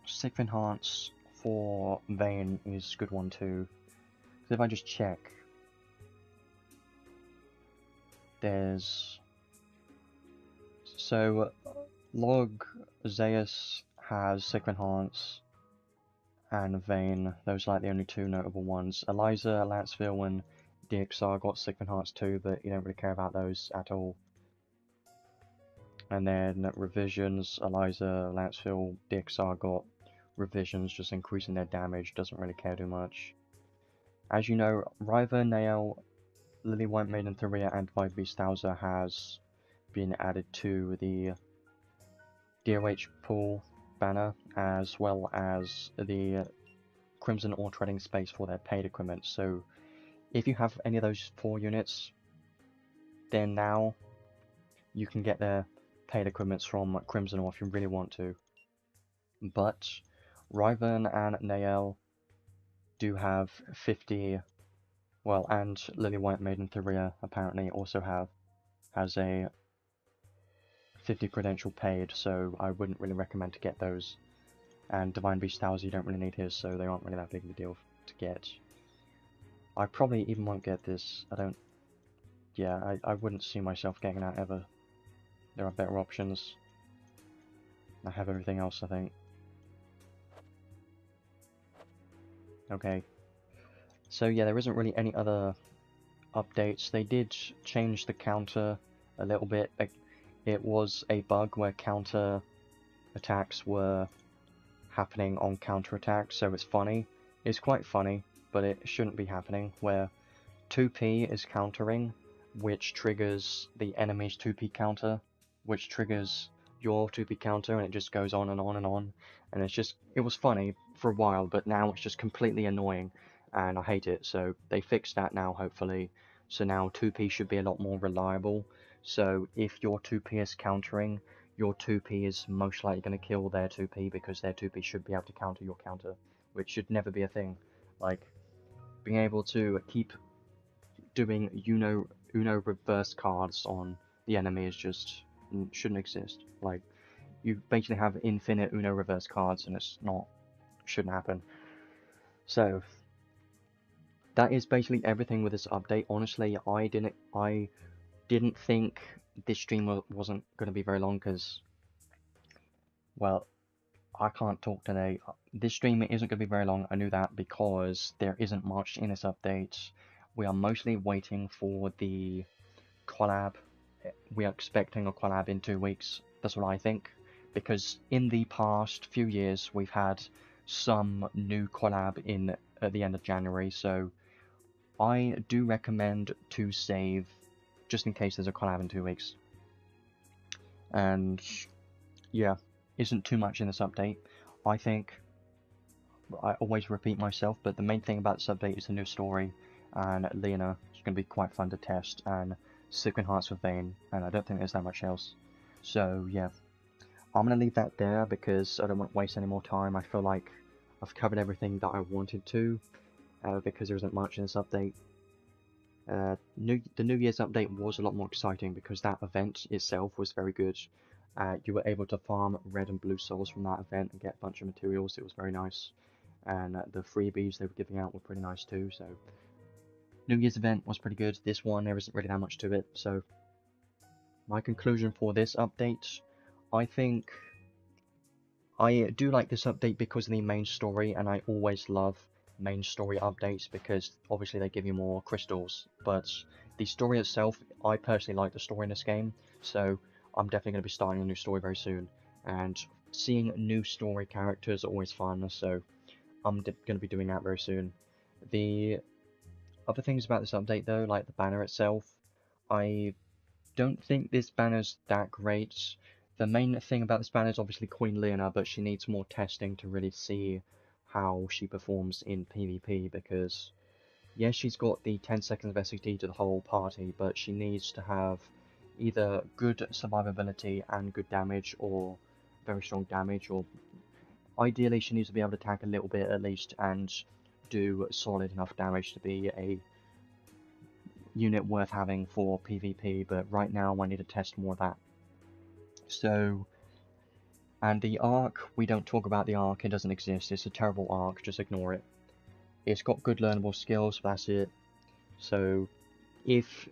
Sixth Enhance for Vayne is a good one too. Because if I just check, there's... So, Log Zeus has Sixth Enhance and Vayne. Those are like the only two notable ones. Eliza, Lanceville, and DXR got Sixth Enhance too, but you don't really care about those at all. And then revisions, Eliza, Lanceville, DXR got revisions, just increasing their damage, doesn't really care too much. As you know, Riva, Nael, Lily White Maiden, Theria, and Vibe Beast Thouser has been added to the DOH pool banner, as well as the Crimson Ore Trading Space for their paid equipment. So if you have any of those 4 units, then now you can get their paid equipments from Crimson Ore if you really want to. But Riven and Nael do have 50, well, and Lily White Maiden Theria apparently also has a 50 credential paid, so I wouldn't really recommend to get those. And Divine Beast Thouser, you don't really need his, so they aren't really that big of a deal to get. I probably even won't get this. I wouldn't see myself getting that ever. There are better options. I have everything else, I think. Okay. So yeah, there isn't really any other updates. They did change the counter a little bit. It was a bug where counter attacks were happening on counter attacks, so it's funny. It's quite funny, but it shouldn't be happening, where 2p is countering, which triggers the enemy's 2p counter, which triggers your 2p counter, and it just goes on and on and on. And it was funny for a while, but now it's just completely annoying, and I hate it. So they fixed that now, hopefully. So now 2p should be a lot more reliable. So if your 2p is countering, your 2p is most likely going to kill their 2p, because their 2p should be able to counter your counter, which should never be a thing. Like, being able to keep doing Uno reverse cards on the enemy is just shouldn't exist. Like, you basically have infinite Uno reverse cards, and shouldn't happen. So that is basically everything with this update. Honestly, I didn't think this stream wasn't going to be very long, because, well, I can't talk today. This stream isn't going to be very long, I knew that, because there isn't much in this update. We are mostly waiting for the collab. We are expecting a collab in 2 weeks, that's what I think, because in the past few years we've had some new collab at the end of January, so I do recommend to save just in case there's a collab in 2 weeks. And yeah, isn't too much in this update. I think I always repeat myself, but the main thing about this update is the new story, and Leona is going to be quite fun to test, and Sixth Enhance with Vayne, and I don't think there's that much else. So yeah, I'm going to leave that there because I don't want to waste any more time. I feel like I've covered everything that I wanted to, because there isn't much in this update. The New Year's update was a lot more exciting because that event itself was very good. You were able to farm red and blue souls from that event and get a bunch of materials. It was very nice, and the freebies they were giving out were pretty nice too. So New Year's event was pretty good. This one, there isn't really that much to it. So my conclusion for this update, I think I do like this update because of the main story, and I always love main story updates because obviously they give you more crystals. But the story itself, I personally like the story in this game, so I'm definitely going to be starting a new story very soon. And seeing new story characters are always fun, so I'm going to be doing that very soon. The other things about this update though, like the banner itself, I don't think this banner's that great. The main thing about this banner is obviously Queen Leona, but she needs more testing to really see how she performs in PvP, because yes, she's got the 10 seconds of SCT to the whole party, but she needs to have either good survivability and good damage, or very strong damage, or ideally she needs to be able to attack a little bit at least and do solid enough damage to be a unit worth having for PvP, but right now I need to test more of that. So, and the arc, we don't talk about the arc, it doesn't exist, it's a terrible arc, just ignore it. It's got good learnable skills, but that's it. So, if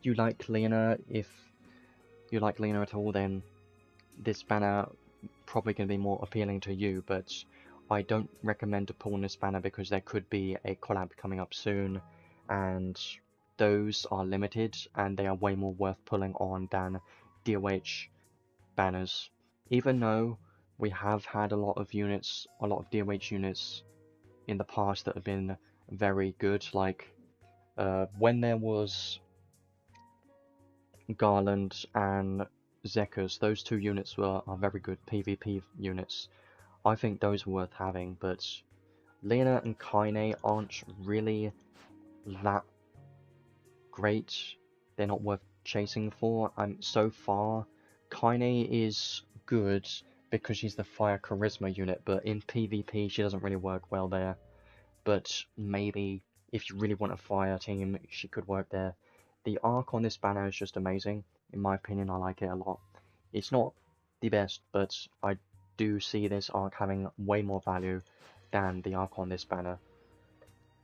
you like Leona, if you like Leona at all, then this banner probably going to be more appealing to you, but I don't recommend to pull on this banner because there could be a collab coming up soon, and those are limited, and they are way more worth pulling on than DOH banners. Even though we have had a lot of units, a lot of DOH units in the past that have been very good, like when there was Garland and Zekers, those two units are very good PvP units. I think those are worth having, but Leona and Kaine aren't really that great. They're not worth chasing for. So far, Kaine is good because she's the fire charisma unit, but in PvP she doesn't really work well there. But maybe if you really want a fire team, she could work there. The arc on this banner is just amazing. In my opinion, I like it a lot. It's not the best, but I do see this arc having way more value than the arc on this banner.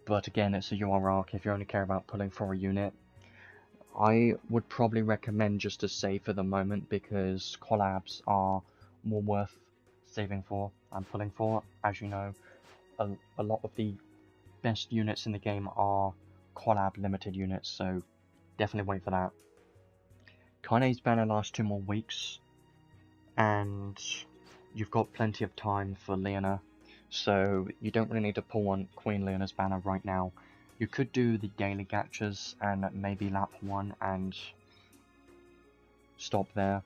But again, it's a UR arc if you only care about pulling for a unit. I would probably recommend just to save for the moment because collabs are more worth saving for and pulling for. As you know, a lot of the best units in the game are collab limited units, so definitely wait for that. Kaine's banner lasts 2 more weeks, and you've got plenty of time for Leona, so you don't really need to pull on Queen Leona's banner right now. You could do the daily gachas and maybe lap 1 and stop there.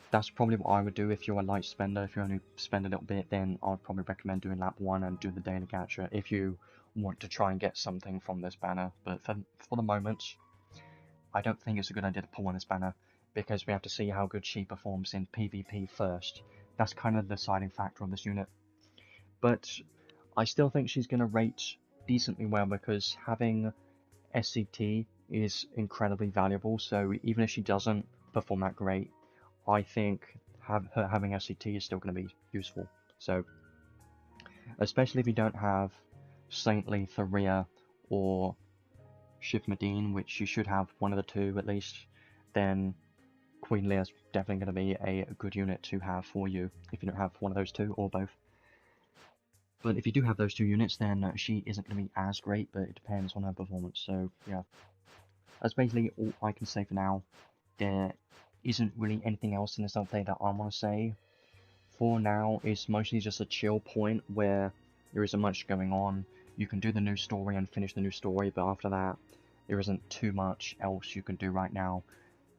That's probably what I would do if you're a light spender. If you only spend a little bit, then I'd probably recommend doing lap 1 and do the daily gacha if you want to try and get something from this banner. But for the moment, I don't think it's a good idea to pull on this banner because we have to see how good she performs in PvP first. That's kind of the deciding factor on this unit. But I still think she's going to rate decently well because having SCT is incredibly valuable, so even if she doesn't perform that great, I think her having SCT is still going to be useful. So, especially if you don't have Saintly Tharia or Shiv Medine, which you should have one of the two at least, then Queen Lea's definitely going to be a good unit to have for you if you don't have one of those two or both. But if you do have those two units, then she isn't going to be as great, but it depends on her performance. So yeah, that's basically all I can say for now. There isn't really anything else in this update that I want to say. For now, it's mostly just a chill point where there isn't much going on. You can do the new story and finish the new story, but after that, there isn't too much else you can do right now.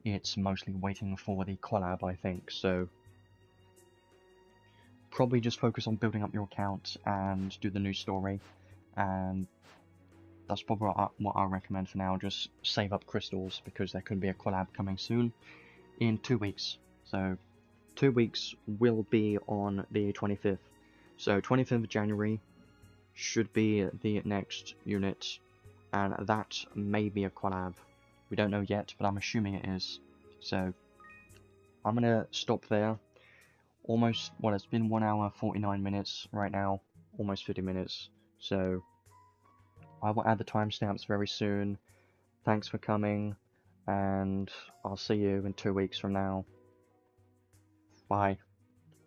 It's mostly waiting for the collab, I think, so probably just focus on building up your account and do the new story, and that's probably what I recommend for now. Just save up crystals because there could be a collab coming soon in 2 weeks. So 2 weeks will be on the 25th. So 25th of January should be the next unit, and that may be a collab. We don't know yet, but I'm assuming it is. So I'm gonna stop there. Almost, well, it's been 1 hour 49 minutes right now, almost 50 minutes. So I will add the timestamps very soon. Thanks for coming, and I'll see you in 2 weeks from now. Bye.